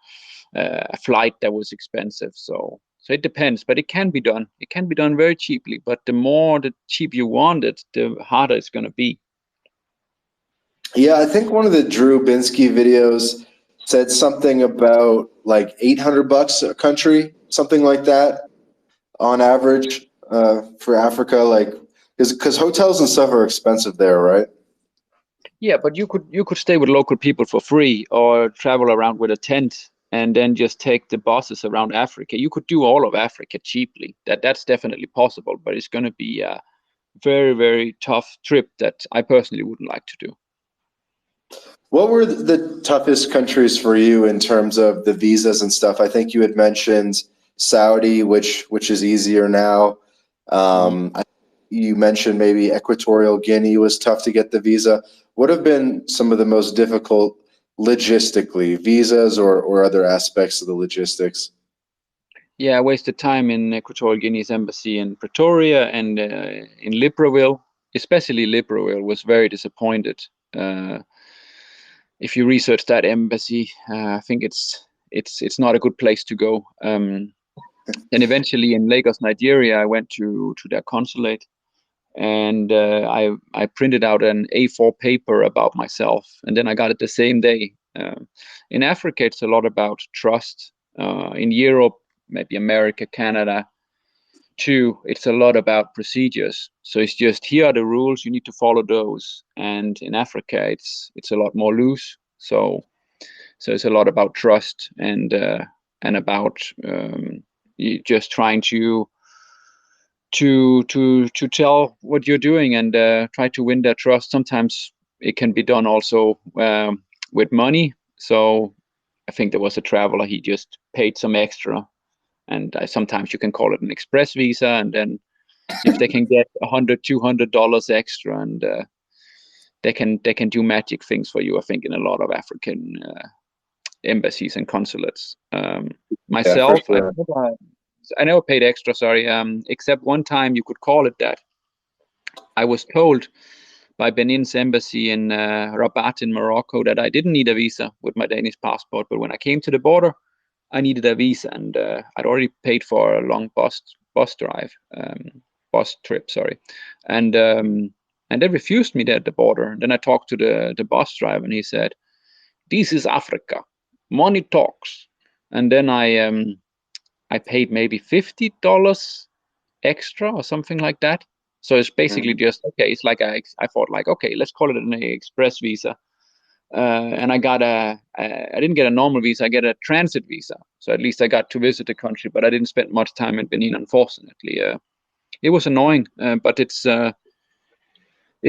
a flight that was expensive. So it depends, but it can be done. It can be done very cheaply, but the cheap you want it, the harder it's going to be. Yeah, I think one of the Drew Binsky videos said something about like $800 a country, something like that on average for Africa. Like, because hotels and stuff are expensive there, right? Yeah, but you could stay with local people for free or travel around with a tent and then just take the buses around Africa. You could do all of Africa cheaply. That's definitely possible, but it's going to be a very, very tough trip that I personally wouldn't like to do. What were the toughest countries for you in terms of the visas and stuff? I think you had mentioned Saudi, which is easier now. You mentioned maybe Equatorial Guinea was tough to get the visa. What have been some of the most difficult logistically, visas or other aspects of the logistics? Yeah, I wasted time in Equatorial Guinea's embassy in Pretoria and in Libreville. Especially Libreville was very disappointed. Uh, if you research that embassy, I think it's not a good place to go. And eventually in Lagos, Nigeria, I went to their consulate, and I printed out an A4 paper about myself, and then I got it the same day. In Africa, it's a lot about trust. In Europe, maybe America, Canada, too, it's a lot about procedures. So it's just, here are the rules, you need to follow those. And in Africa, it's a lot more loose. So it's a lot about trust and about you just trying to tell what you're doing and try to win their trust. Sometimes it can be done also with money. So I think there was a traveler, he just paid some extra, and sometimes you can call it an express visa, and then if they can get $100-200 extra, and they can do magic things for you, I think, in a lot of African embassies and consulates. Yeah, for Myself, sure. I never paid extra, sorry, except one time you could call it that. I was told by Benin's embassy in Rabat in Morocco that I didn't need a visa with my Danish passport, but when I came to the border, I needed a visa, and I'd already paid for a long bus trip, sorry, and they refused me there at the border. And then I talked to the bus driver, and he said, "This is Africa, money talks." And then I paid maybe $50 extra or something like that. So it's basically just, okay, it's like I thought, like, okay, let's call it an express visa. And I didn't get a normal visa, I get a transit visa. So at least I got to visit the country, but I didn't spend much time in Benin, unfortunately. It was annoying, but it's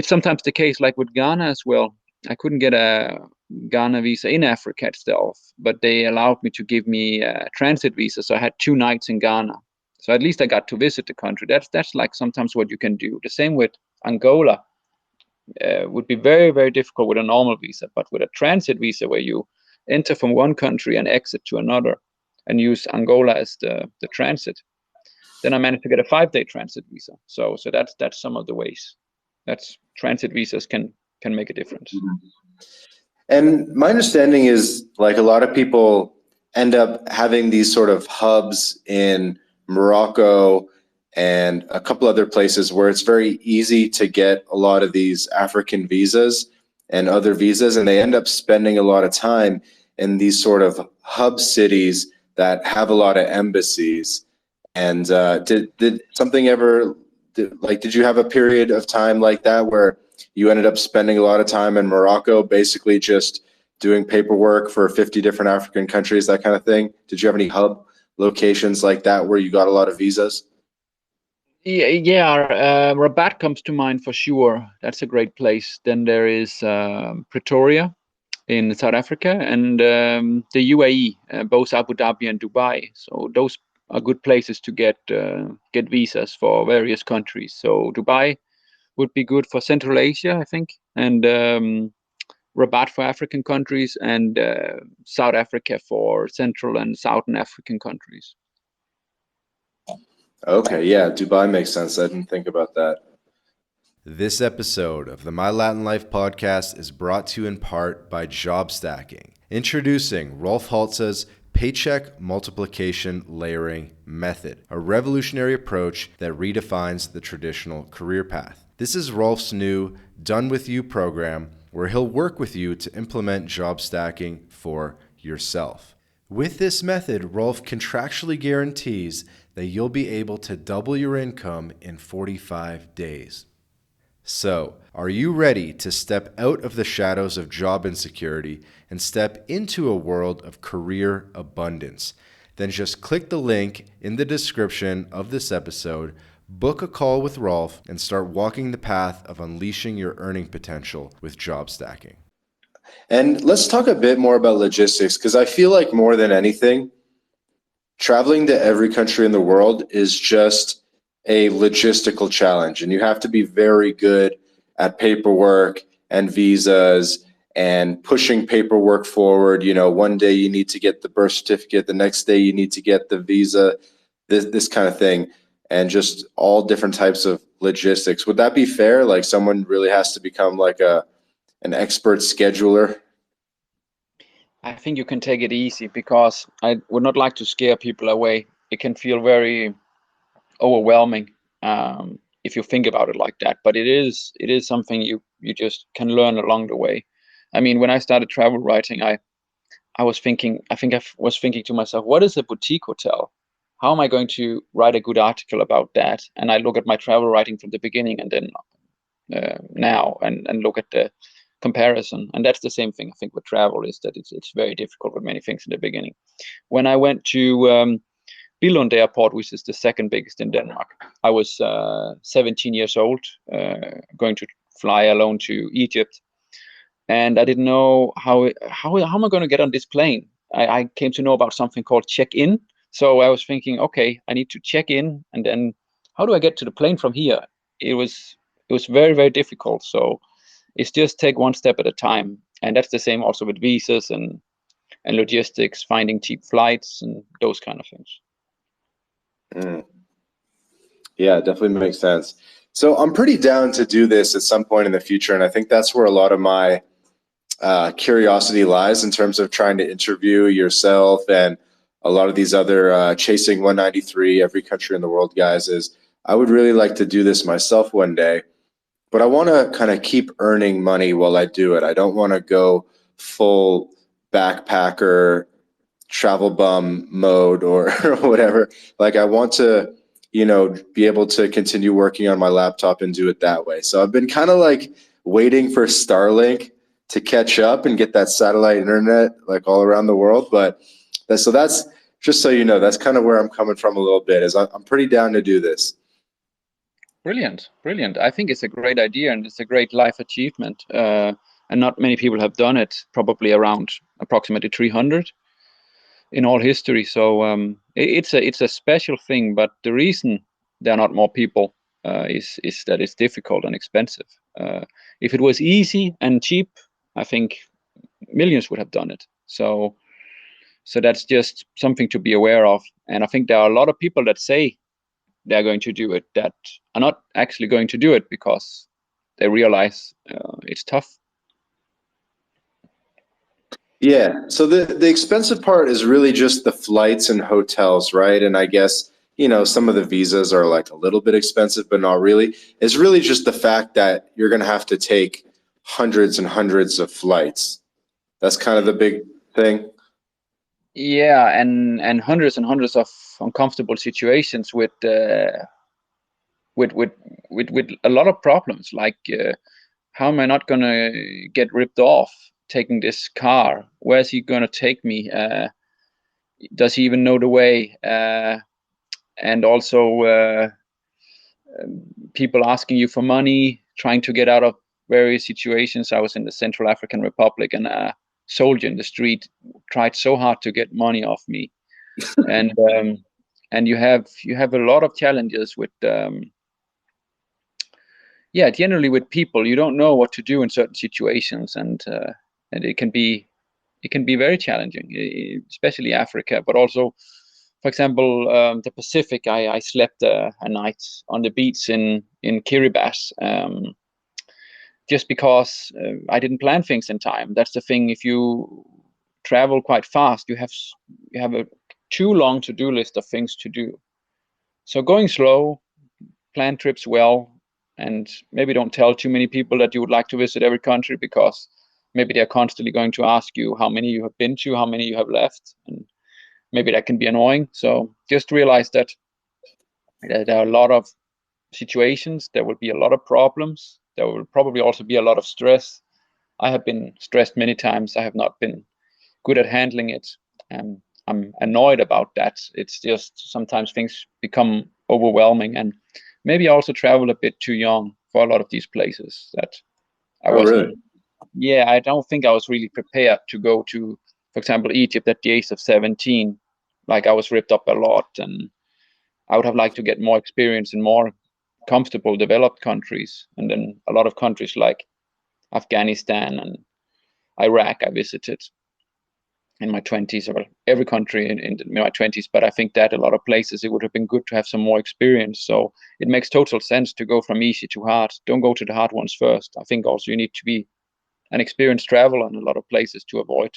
sometimes the case, like with Ghana as well. I couldn't get a Ghana visa in Africa itself, but they allowed me to give me a transit visa. So I had 2 nights in Ghana. So at least I got to visit the country. That's like sometimes what you can do. The same with Angola. Would be very, very difficult with a normal visa, but with a transit visa where you enter from one country and exit to another and use Angola as the transit, then I managed to get a 5-day transit visa. So that's some of the ways that's transit visas can make a difference. And my understanding is like a lot of people end up having these sort of hubs in Morocco and a couple other places where it's very easy to get a lot of these African visas and other visas, and they end up spending a lot of time in these sort of hub cities that have a lot of embassies. And did something ever did you have a period of time like that where you ended up spending a lot of time in Morocco, basically just doing paperwork for 50 different African countries, that kind of thing? Did you have any hub locations like that where you got a lot of visas? Yeah, Rabat comes to mind for sure. That's a great place. Then there is Pretoria in South Africa, and the UAE, both Abu Dhabi and Dubai. So those are good places to get visas for various countries. So Dubai would be good for Central Asia, I think, and Rabat for African countries, and South Africa for Central and Southern African countries. Okay, yeah, Dubai makes sense. I didn't think about that. This episode of the My Latin Life podcast is brought to you in part by Job Stacking. Introducing Rolf Haltza's Paycheck Multiplication Layering Method, a revolutionary approach that redefines the traditional career path. This is Rolf's new Done With You program, where he'll work with you to implement job stacking for yourself. With this method, Rolf contractually guarantees that you'll be able to double your income in 45 days. So, are you ready to step out of the shadows of job insecurity and step into a world of career abundance? Then just click the link in the description of this episode, book a call with Rolf, and start walking the path of unleashing your earning potential with job stacking. And let's talk a bit more about logistics, because I feel like more than anything, traveling to every country in the world is just a logistical challenge, and you have to be very good at paperwork and visas and pushing paperwork forward. You know, one day you need to get the birth certificate, the next day you need to get the visa, this kind of thing, and just all different types of logistics. Would that be fair? Like, someone really has to become like an expert scheduler? I think you can take it easy, because I would not like to scare people away. It can feel very overwhelming if you think about it like that, but it is something you just can learn along the way. I mean, when I started travel writing, I was thinking to myself, what is a boutique hotel? How am I going to write a good article about that? And I look at my travel writing from the beginning and then now, and look at the comparison. And that's the same thing, I think, with travel, is that it's very difficult with many things in the beginning. When I went to Billund Airport, which is the second biggest in Denmark, I was 17 years old, going to fly alone to Egypt, and I didn't know how am I going to get on this plane. I came to know about something called check-in, so I was thinking, okay, I need to check in, and then how do I get to the plane from here? It was very, very difficult. So it's just take one step at a time, and that's the same also with visas and logistics, finding cheap flights and those kind of things. Yeah, it definitely makes sense. So I'm pretty down to do this at some point in the future, and I think that's where a lot of my curiosity lies in terms of trying to interview yourself and a lot of these other Chasing 193, every country in the world guys. Is I would really like to do this myself one day, but I want to kind of keep earning money while I do it. I don't want to go full backpacker, travel bum mode or whatever. Like, I want to, be able to continue working on my laptop and do it that way. So I've been kind of like waiting for Starlink to catch up and get that satellite internet like all around the world. But that's just so you know, that's kind of where I'm coming from a little bit, is I'm pretty down to do this. Brilliant. I think it's a great idea, and it's a great life achievement. And not many people have done it, probably around approximately 300 in all history. So it's a special thing, but the reason there are not more people is that it's difficult and expensive. If it was easy and cheap, I think millions would have done it. So that's just something to be aware of. And I think there are a lot of people that say they're going to do it that are not actually going to do it because they realize it's tough. Yeah. So the expensive part is really just the flights and hotels, right? And I guess, some of the visas are like a little bit expensive, but not really. It's really just the fact that you're going to have to take hundreds and hundreds of flights. That's kind of the big thing. Yeah, and hundreds and hundreds of uncomfortable situations with a lot of problems. Like, how am I not gonna get ripped off taking this car? Where's he gonna take me? Does he even know the way? And also people asking you for money, trying to get out of various situations. I was in the Central African Republic, and a soldier in the street tried so hard to get money off me, and and you have a lot of challenges with generally with people. You don't know what to do in certain situations, and it can be very challenging, especially Africa, but also, for example, the Pacific. I slept a night on the beach in Kiribati, just because I didn't plan things in time. That's the thing. If you travel quite fast, you have a too long to-do list of things to do. So going slow, plan trips well, and maybe don't tell too many people that you would like to visit every country, because maybe they're constantly going to ask you how many you have been to, how many you have left, and maybe that can be annoying. So just realize that there are a lot of situations, there will be a lot of problems, there will probably also be a lot of stress. I have been stressed many times. I have not been good at handling it. I'm annoyed about that. It's just sometimes things become overwhelming, and maybe I also travel a bit too young for a lot of these places that I wasn't. Really? Yeah, I don't think I was really prepared to go to, for example, Egypt at the age of 17. Like, I was ripped up a lot, and I would have liked to get more experience in more comfortable, developed countries. And then a lot of countries like Afghanistan and Iraq I visited in my 20s, or every country in my 20s. But I think that a lot of places, it would have been good to have some more experience. So it makes total sense to go from easy to hard. Don't go to the hard ones first. I think also you need to be an experienced traveler in a lot of places to avoid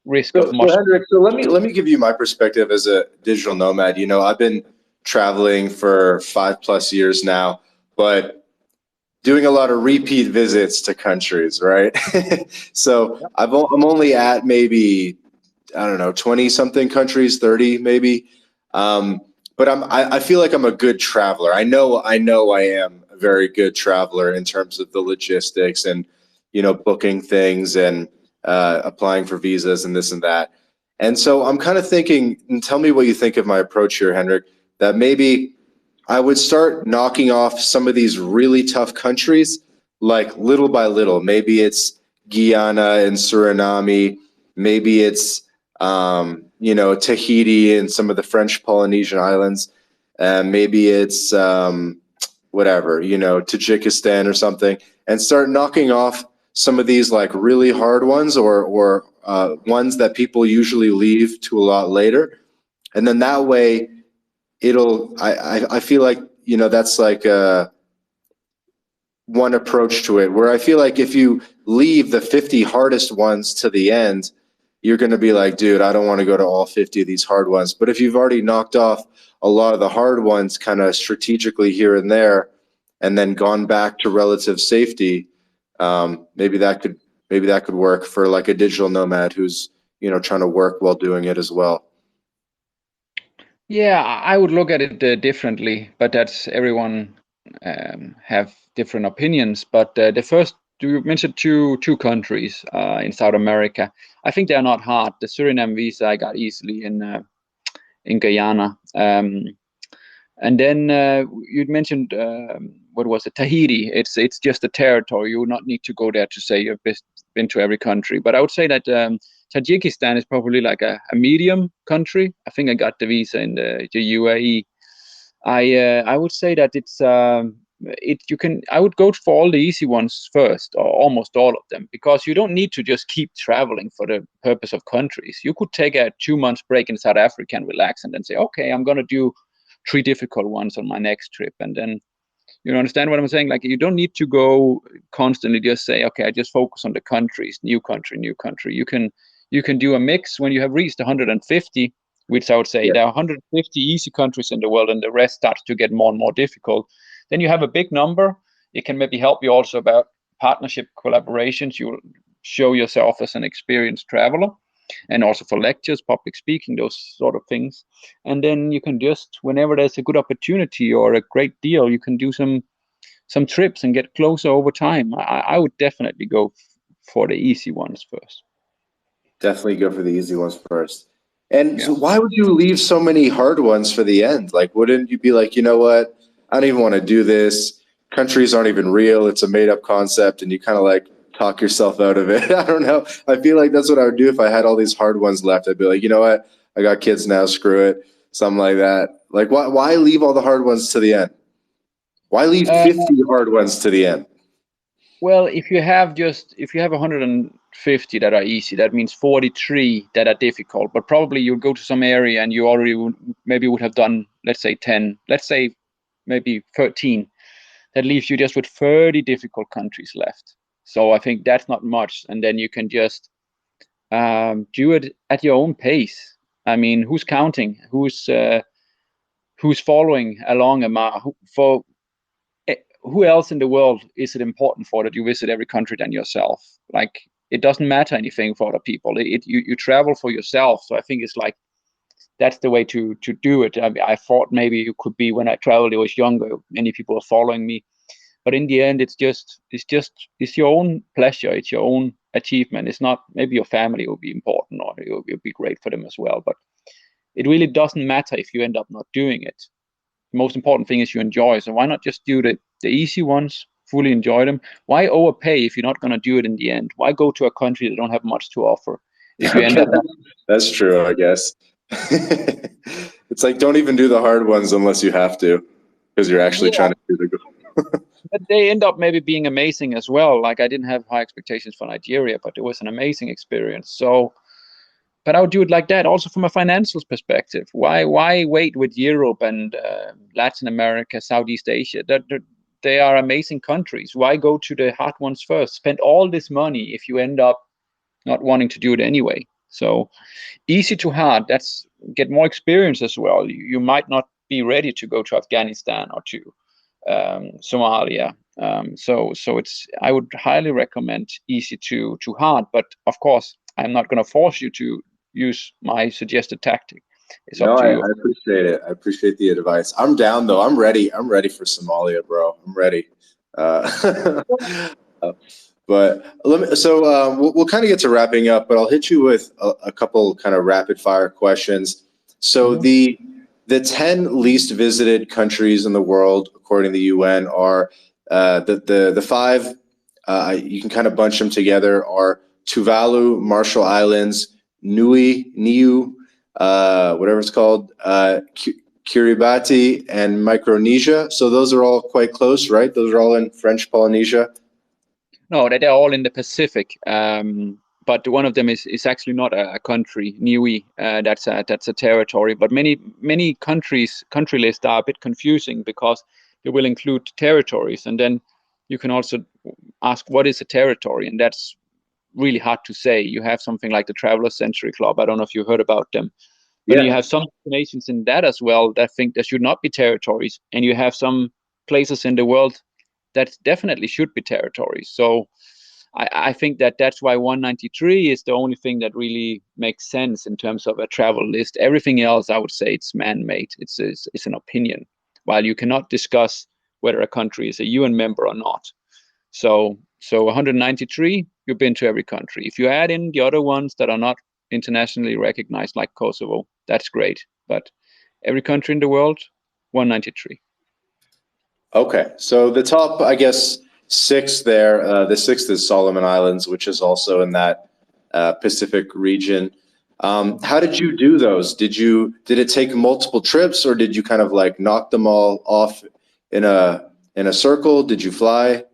risk of So much. Henrik, so let me give you my perspective as a digital nomad. I've been traveling for 5+ years now, but doing a lot of repeat visits to countries, right? So I'm only at maybe, I don't know, 20 something countries, 30 maybe. But I feel like I'm a good traveler. I know I am a very good traveler in terms of the logistics and, booking things and applying for visas and this and that. And so I'm kind of thinking, and tell me what you think of my approach here, Henrik, that maybe I would start knocking off some of these really tough countries, like little by little. Maybe it's Guyana and Suriname. Maybe it's, Tahiti and some of the French Polynesian islands. Maybe it's, whatever, Tajikistan or something, and start knocking off some of these like really hard ones, or ones that people usually leave to a lot later. And then that way, I feel like, that's like one approach to it, where I feel like if you leave the 50 hardest ones to the end, you're going to be like, dude, I don't want to go to all 50 of these hard ones. But if you've already knocked off a lot of the hard ones kind of strategically here and there, and then gone back to relative safety, maybe that could work for like a digital nomad who's, trying to work while doing it as well. Yeah, I would look at it differently, but that's everyone have different opinions. But the first, you mentioned two countries in South America. I think they're not hard. The Suriname visa I got easily in Guyana. And then you'd mentioned, what was it, Tahiti. It's just a territory. You would not need to go there to say you've been to every country. But I would say that Tajikistan is probably like a medium country. I think I got the visa in the UAE. I would say that I would go for all the easy ones first, or almost all of them, because you don't need to just keep traveling for the purpose of countries. You could take a 2 months break in South Africa and relax, and then say, okay, I'm going to do 3 difficult ones on my next trip. And then, you understand what I'm saying? Like, you don't need to go constantly just say, okay, I just focus on the countries, new country, new country. You can do a mix when you have reached 150, which I would say there are 150 easy countries in the world, and the rest starts to get more and more difficult. Then you have a big number. It can maybe help you also about partnership collaborations. You will show yourself as an experienced traveler, and also for lectures, public speaking, those sort of things. And then you can just, whenever there's a good opportunity or a great deal, you can do some trips and get closer over time. I would definitely go for the easy ones first. Definitely go for the easy ones first. And so why would you leave so many hard ones for the end? Like, wouldn't you be like, you know what? I don't even want to do this. Countries aren't even real. It's a made up concept. And you kind of like talk yourself out of it. I don't know. I feel like that's what I would do if I had all these hard ones left. I'd be like, you know what? I got kids now. Screw it. something like that. Like, why leave all the hard ones to the end? Why leave Uh, 50 hard ones to the end? well, if you have 150 that are easy, that means 43 that are difficult. But probably you'll go to some area and you already maybe would have done, let's say 10, let's say maybe 13. That leaves you just with 30 difficult countries left. So I think that's not much, and then you can just do it at your own pace. I mean, who's counting? Who's following along for who else in the world is it important for that you visit every country than yourself? Like, it doesn't matter anything for other people. You travel for yourself. So I think it's like that's the way to do it. I mean, I thought maybe it could be when I traveled, I was younger, many people were following me, but in the end, it's your own pleasure, it's your own achievement. It's not, maybe your family will be important or it will be great for them as well, but it really doesn't matter if you end up not doing it. The most important thing is you enjoy. So why not just do the easy ones, fully enjoy them? Why overpay if you're not going to do it in the end? Why go to a country that don't have much to offer if you end Okay, up not? that's true, I guess. It's like, don't even do the hard ones unless you have to, because you're actually Yeah, trying to do the good. but they end up maybe being amazing as well. Like, I didn't have high expectations for Nigeria, but it was an amazing experience. So, but I would do it like that. Also from a financial perspective, why wait with Europe and Latin America, Southeast Asia? They are amazing countries. Why go to the hard ones first? Spend all this money if you end up not wanting to do it anyway. So easy to hard. That's get more experience as well. You might not be ready to go to Afghanistan or to Somalia. So it's, I would highly recommend easy to hard. But of course, I'm not going to force you to use my suggested tactic. It's up No, to I you. appreciate it. I appreciate the advice. I'm down though. I'm ready. I'm ready for Somalia, bro. I'm ready. Uh, but let me. So we'll kind of get to wrapping up, but I'll hit you with a couple kind of rapid fire questions. So Mhm. the 10 least visited countries in the world, according to the UN, are the five. You can kind of bunch them together. Are Tuvalu, Marshall Islands, Niue, whatever it's called, Kiribati, and Micronesia. So those are all quite close, right? Those are all in French Polynesia. No, they're all in the Pacific. But one of them is actually not a country, Niue. That's a territory. But many country lists are a bit confusing because they will include territories, and then you can also ask what is a territory, and that's really hard to say. You have something like the Traveler Century Club. I don't know if you heard about them, but then you Yeah. have some nations in that as well that think there should not be territories, and you have some places in the world that definitely should be territories. So I think that's why 193 is the only thing that really makes sense in terms of a travel list. Everything else, I would say, it's man-made. It's an opinion, while you cannot discuss whether a country is a UN member or not. So 193, you've been to every country. If you add in the other ones that are not internationally recognized, like Kosovo, that's great. But every country in the world, 193. Okay. So the top, I guess, six there. The sixth is Solomon Islands, which is also in that Pacific region. How did you do those? Did it take multiple trips, or did you kind of like knock them all off in a circle? Did you fly?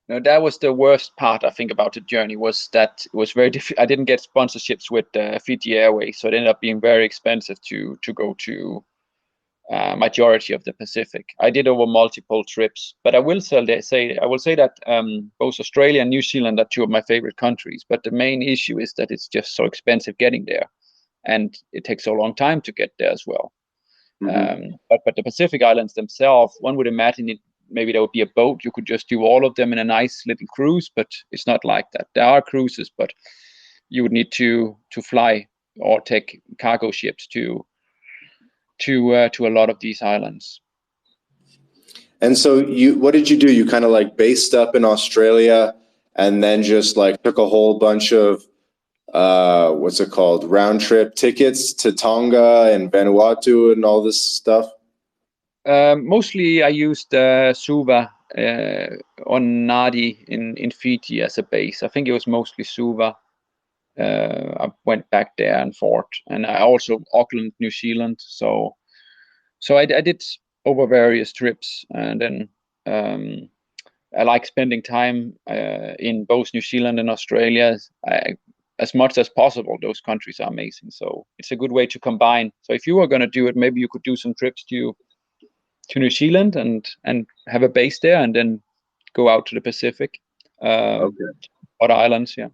No, that was the worst part, I think, about the journey, was that it was very difficult. I didn't get sponsorships with Fiji Airways, so it ended up being very expensive to go to majority of the Pacific. I did over multiple trips, but I will say that both Australia and New Zealand are two of my favorite countries. But the main issue is that it's just so expensive getting there, and it takes so long time to get there as well. Hmm. But the Pacific Islands themselves, one would imagine it. Maybe there would be a boat. You could just do all of them in a nice little cruise, but it's not like that. There are cruises, but you would need to fly or take cargo ships to a lot of these islands. And so what did you do? You kind of like based up in Australia and then just like took a whole bunch of what's it called? Round trip tickets to Tonga and Vanuatu and all this stuff. Mostly, I used Suva on Nadi in Fiji as a base. I think it was mostly Suva. I went back there and forth, and I also Auckland, New Zealand. So I did over various trips, and then I like spending time in both New Zealand and Australia. As much as possible. Those countries are amazing, so it's a good way to combine. So if you were going to do it, maybe you could do some trips to New Zealand and have a base there, and then go out to the Pacific, Okay. other islands. Yeah.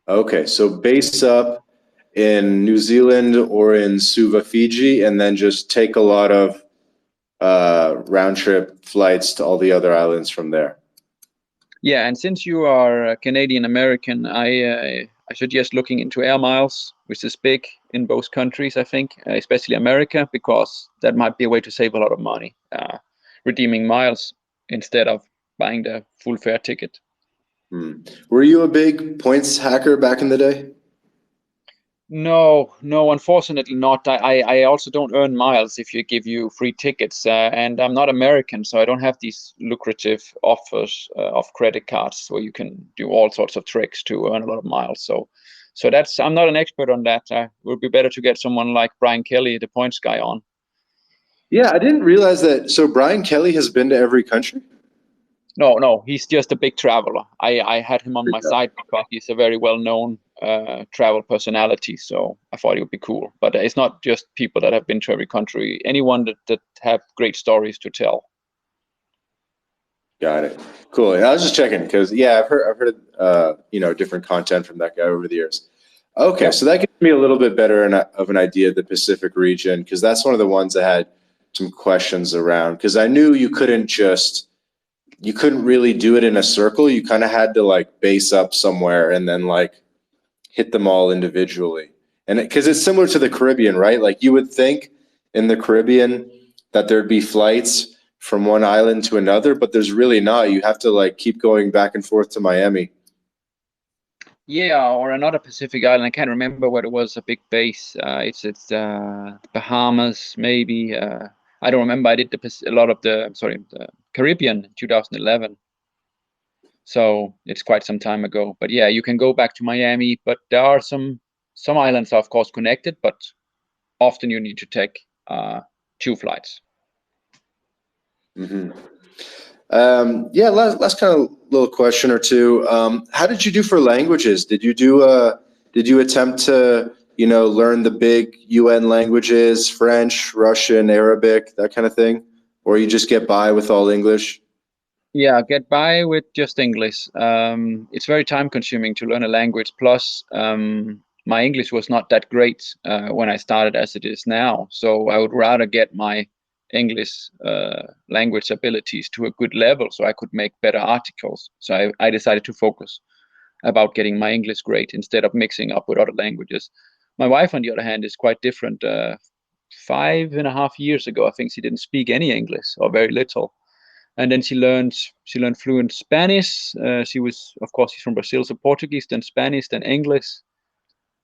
Okay, so base up in New Zealand or in Suva, Fiji, and then just take a lot of round trip flights to all the other islands from there. Yeah, and since you are a Canadian American, I suggest looking into air miles, which is big in both countries, I think, especially America, because that might be a way to save a lot of money, redeeming miles instead of buying the full fare ticket. Were you a big points hacker back in the day? No, no, unfortunately not. I also don't earn miles if you give you free tickets, and I'm not American, so I don't have these lucrative offers of credit cards where you can do all sorts of tricks to earn a lot of miles. So that's I'm not an expert on that. It would be better to get someone like Brian Kelly, the points guy, on. Yeah, I didn't realize that. So Brian Kelly has been to every country? No, he's just a big traveler. I had him on my side because he's a very well-known travel personality. So I thought it would be cool. But it's not just people that have been to every country. Anyone that have great stories to tell. Got it. Cool. And I was just checking because I've heard different content from that guy over the years. Okay, so that gives me a little bit better of an idea of the Pacific region, because that's one of the ones I had some questions around, because I knew you couldn't really do it in a circle. You kind of had to like base up somewhere and then like hit them all individually. And because it's similar to the Caribbean, right? Like you would think in the Caribbean that there'd be flights from one island to another, but there's really not. You have to like keep going back and forth to Miami. Yeah, or another Pacific island. I can't remember what it was. A big base. It's Bahamas, maybe. I don't remember. I did a lot of the Caribbean in 2011. So it's quite some time ago. But yeah, you can go back to Miami. But there are some islands are of course connected, but often you need to take two flights. Mm-hmm. Last kind of little question or two. How did you do for languages? Did you attempt to, learn the big UN languages, French, Russian, Arabic, that kind of thing? Or you just get by with all English? Yeah, get by with just English. It's very time consuming to learn a language. Plus, my English was not that great when I started as it is now. So I would rather get my English language abilities to a good level so I could make better articles. So I decided to focus about getting my English great instead of mixing up with other languages. My wife, on the other hand, is quite different. 5.5 years ago, I think she didn't speak any English or very little, and then she learned fluent Spanish. She's from Brazil, so Portuguese, then Spanish, then English,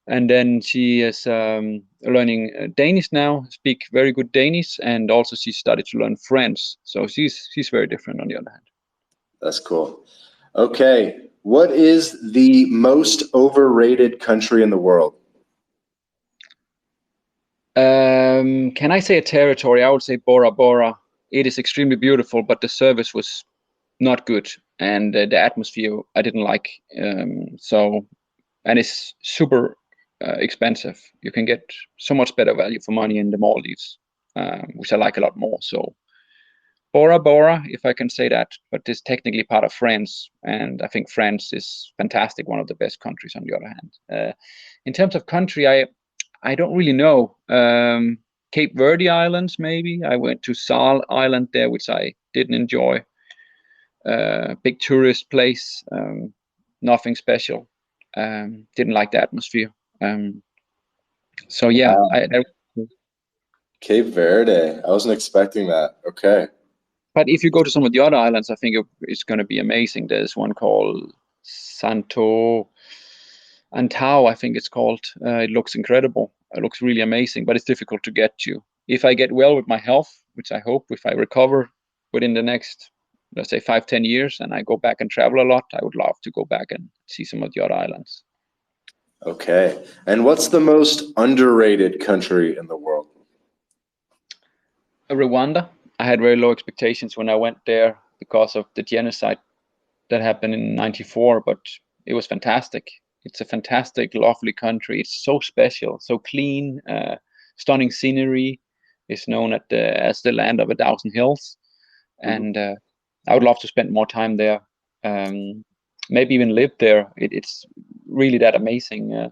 and then she is learning Danish now. Speak very good Danish, and also she started to learn French. So she's very different on the other hand. That's cool. Okay, what is the most overrated country in the world? Can I say a territory? I would say Bora Bora. It is extremely beautiful, but the service was not good, and the atmosphere I didn't like. And it's super expensive. You can get so much better value for money in the Maldives, which I like a lot more. So Bora Bora, if I can say that, but it's technically part of France, and I think France is fantastic, one of the best countries on the other hand. In terms of country, I don't really know. Cape Verde Islands, maybe. I went to Sal Island there, which I didn't enjoy. Big tourist place, nothing special. Didn't like the atmosphere. So yeah, Wow. Cape Verde. I wasn't expecting that. Okay. but if you go to some of the other islands, I think it's going to be amazing. There's one called Santo Antao, I think it's called. It looks incredible. It looks really amazing, but it's difficult to get to. If I get well with my health, which I hope, if I recover within the next, let's say 5-10 years, and I go back and travel a lot, I would love to go back and see some of the other islands. Okay. And what's the most underrated country in the world? Rwanda. I had very low expectations when I went there because of the genocide that happened in '94, but it was fantastic. It's a fantastic, lovely country. It's so special, so clean, stunning scenery. It's known as the land of a thousand hills, Mhm. and I would love to spend more time there. Um, Maybe even live there. It's really that amazing.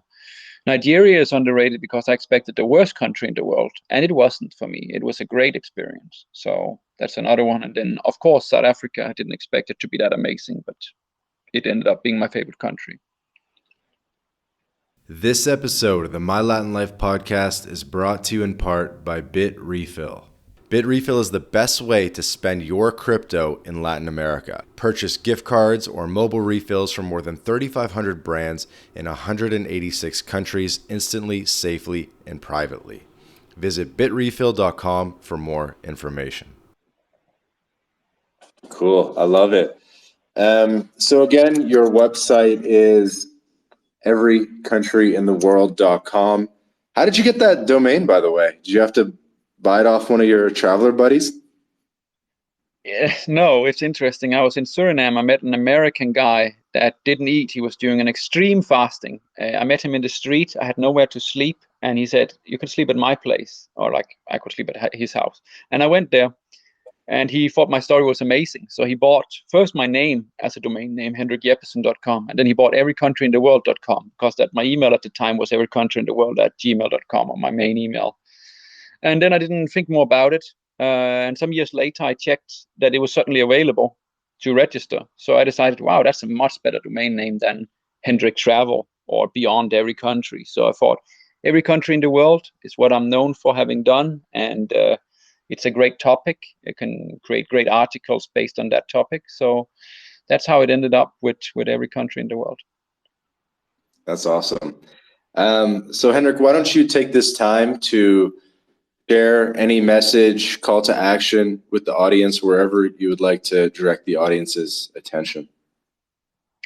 Nigeria is underrated because I expected the worst country in the world, and it wasn't for me. It was a great experience. So that's another one. And then, of course, South Africa. I didn't expect it to be that amazing, but it ended up being my favorite country. This episode of the My Latin Life podcast is brought to you in part by Bit Refill. Bit Refill is the best way to spend your crypto in Latin America. Purchase gift cards or mobile refills from more than 3,500 brands in 186 countries instantly, safely, and privately. Visit bitrefill.com for more information. Cool. I love it. So again, your website is everycountryintheworld.com. How did you get that domain, by the way? Did you have to buy it off one of your traveler buddies? No, it's interesting. I was in Suriname. I met an American guy that didn't eat. He was doing an extreme fasting. I met him in the street. I had nowhere to sleep, and he said, "You can sleep at my place," or like I could sleep at his house. And I went there, and he thought my story was amazing. So he bought first my name as a domain name, henrikjeppesen.com, and then he bought everycountryintheworld.com because that my email at the time was everycountryintheworld@gmail.com, on my main email. And then I didn't think more about it. And some years later, I checked that it was certainly available to register. So I decided, wow, that's a much better domain name than Hendrik Travel or Beyond Every Country. So I thought, every country in the world is what I'm known for having done. And it's a great topic. You can create great articles based on that topic. So that's how it ended up with every country in the world. That's awesome. So, Henrik, why don't you take this time to share any message, call to action with the audience wherever you would like to direct the audience's attention?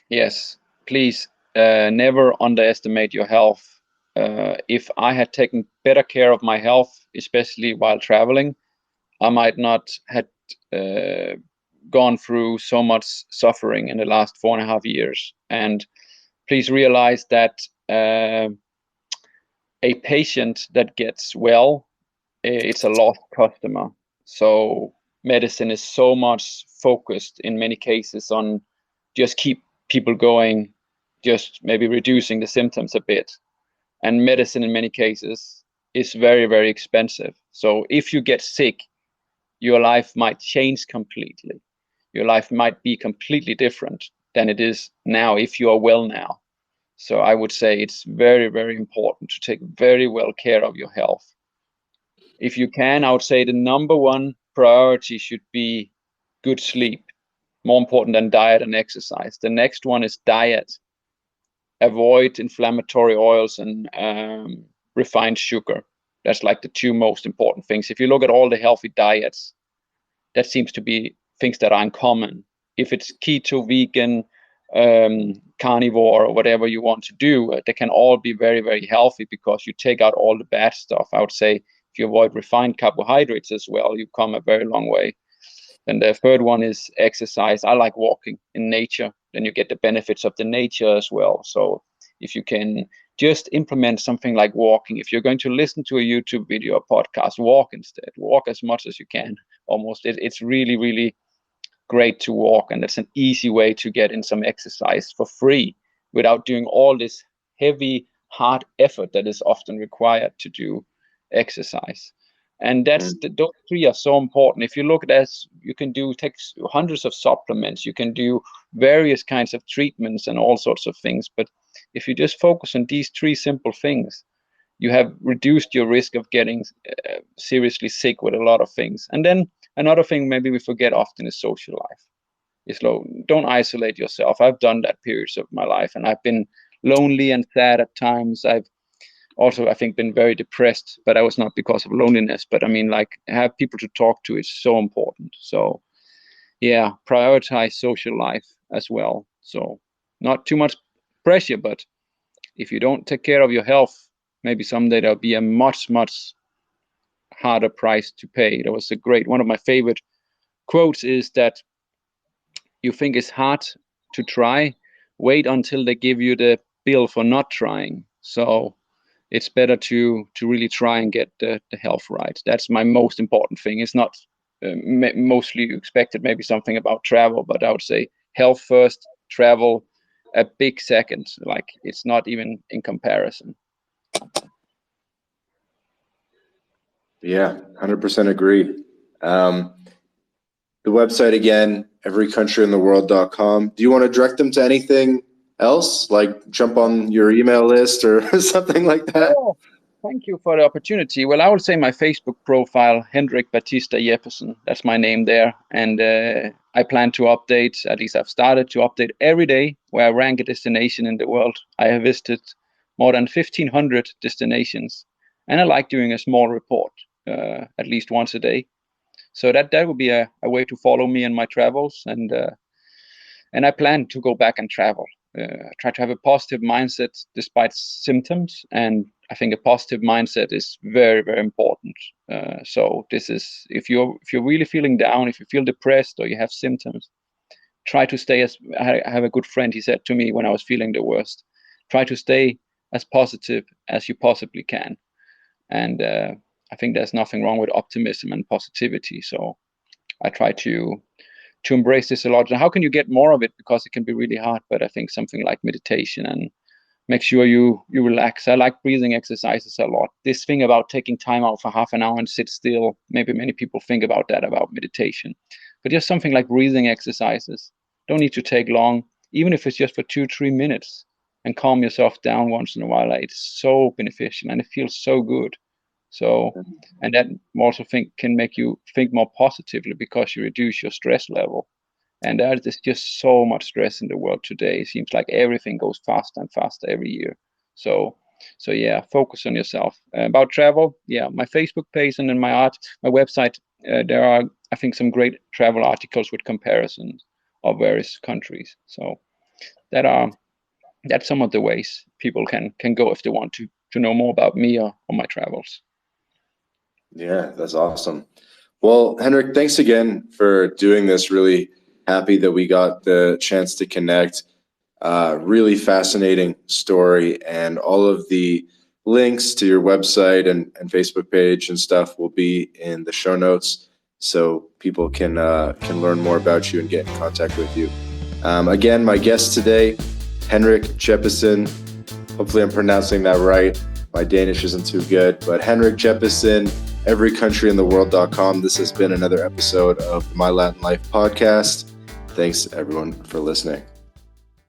Yes, please never underestimate your health. If I had taken better care of my health, especially while traveling, I might not have uh, gone through so much suffering in the last 4.5 years. And please realize that a patient that gets well, it's a lost customer. So medicine is so much focused in many cases on just keep people going, just maybe reducing the symptoms a bit. And medicine in many cases is very, very expensive. So if you get sick, your life might change completely. Your life might be completely different than it is now if you are well now. So I would say it's very, very important to take very well care of your health. If you can, I would say the number one priority should be good sleep, more important than diet and exercise. The next one is diet. Avoid inflammatory oils and refined sugar. That's like the two most important things. If you look at all the healthy diets, that seems to be things that are uncommon. If it's keto, vegan, carnivore, or whatever you want to do, they can all be very, very healthy because you take out all the bad stuff. I would say if you avoid refined carbohydrates as well, you come a very long way. And the third one is exercise. I like walking in nature. Then you get the benefits of the nature as well. So if you can just implement something like walking, if you're going to listen to a YouTube video or podcast, walk instead. Walk as much as you can. Almost, it's really, really great to walk, and it's an easy way to get in some exercise for free without doing all this heavy, hard effort that is often required to do exercise. And those three are so important. If you look at this, you can take hundreds of supplements, you can do various kinds of treatments and all sorts of things. But if you just focus on these three simple things, you have reduced your risk of getting seriously sick with a lot of things. And then another thing maybe we forget often is social life. Don't isolate yourself. I've done that periods of my life, and I've been lonely and sad at times. I've also, I think, been very depressed, but that was not because of loneliness. But I mean, like, have people to talk to is so important. So yeah, prioritize social life as well. So not too much pressure, but if you don't take care of your health, maybe someday there'll be a much, much harder price to pay. There was one of my favorite quotes is that you think it's hard to try, wait until they give you the bill for not trying. So it's better to really try and get the health right. That's my most important thing. It's not mostly you expected maybe something about travel, but I would say health first, travel a big second. Like it's not even in comparison. Yeah, 100% agree. The website again, everycountryintheworld.com. Do you want to direct them to anything else, like jump on your email list or something like that? Oh, thank you for the opportunity. Well, I would say my Facebook profile, Henrik Jeppesen. That's my name there. And I plan to update, at least I've started to update every day where I rank a destination in the world. I have visited more than 1,500 destinations. And I like doing a small report, at least once a day. So that would be a way to follow me in my travels. And I plan to go back and travel. Try to have a positive mindset despite symptoms, and I think a positive mindset is very, very important. So this is if you're really feeling down, if you feel depressed or you have symptoms, try to stay as I have a good friend. He said to me when I was feeling the worst, try to stay as positive as you possibly can. And I think there's nothing wrong with optimism and positivity. So I try to embrace this a lot. And how can you get more of it? Because it can be really hard. But I think something like meditation and make sure you relax. I like breathing exercises a lot. This thing about taking time out for half an hour and sit still, maybe many people think about that, about meditation. But just something like breathing exercises. Don't need to take long, even if it's just for 2-3 minutes, and calm yourself down once in a while. Like, it's so beneficial and it feels so good. So, and that also can make you think more positively because you reduce your stress level. And there is just so much stress in the world today. It seems like everything goes faster and faster every year. So yeah, focus on yourself. About travel, yeah, my Facebook page and then my website, there are, I think, some great travel articles with comparisons of various countries. So that's some of the ways people can go if they want to know more about me or my travels. Yeah, that's awesome. Well, Henrik, thanks again for doing this. Really happy that we got the chance to connect. Really fascinating story, and all of the links to your website and Facebook page and stuff will be in the show notes, so people can learn more about you and get in contact with you. Again, my guest today, Henrik Jeppesen. Hopefully I'm pronouncing that right. My Danish isn't too good, but Henrik Jeppesen, everycountryintheworld.com. This has been another episode of the My Latin Life podcast. Thanks everyone for listening.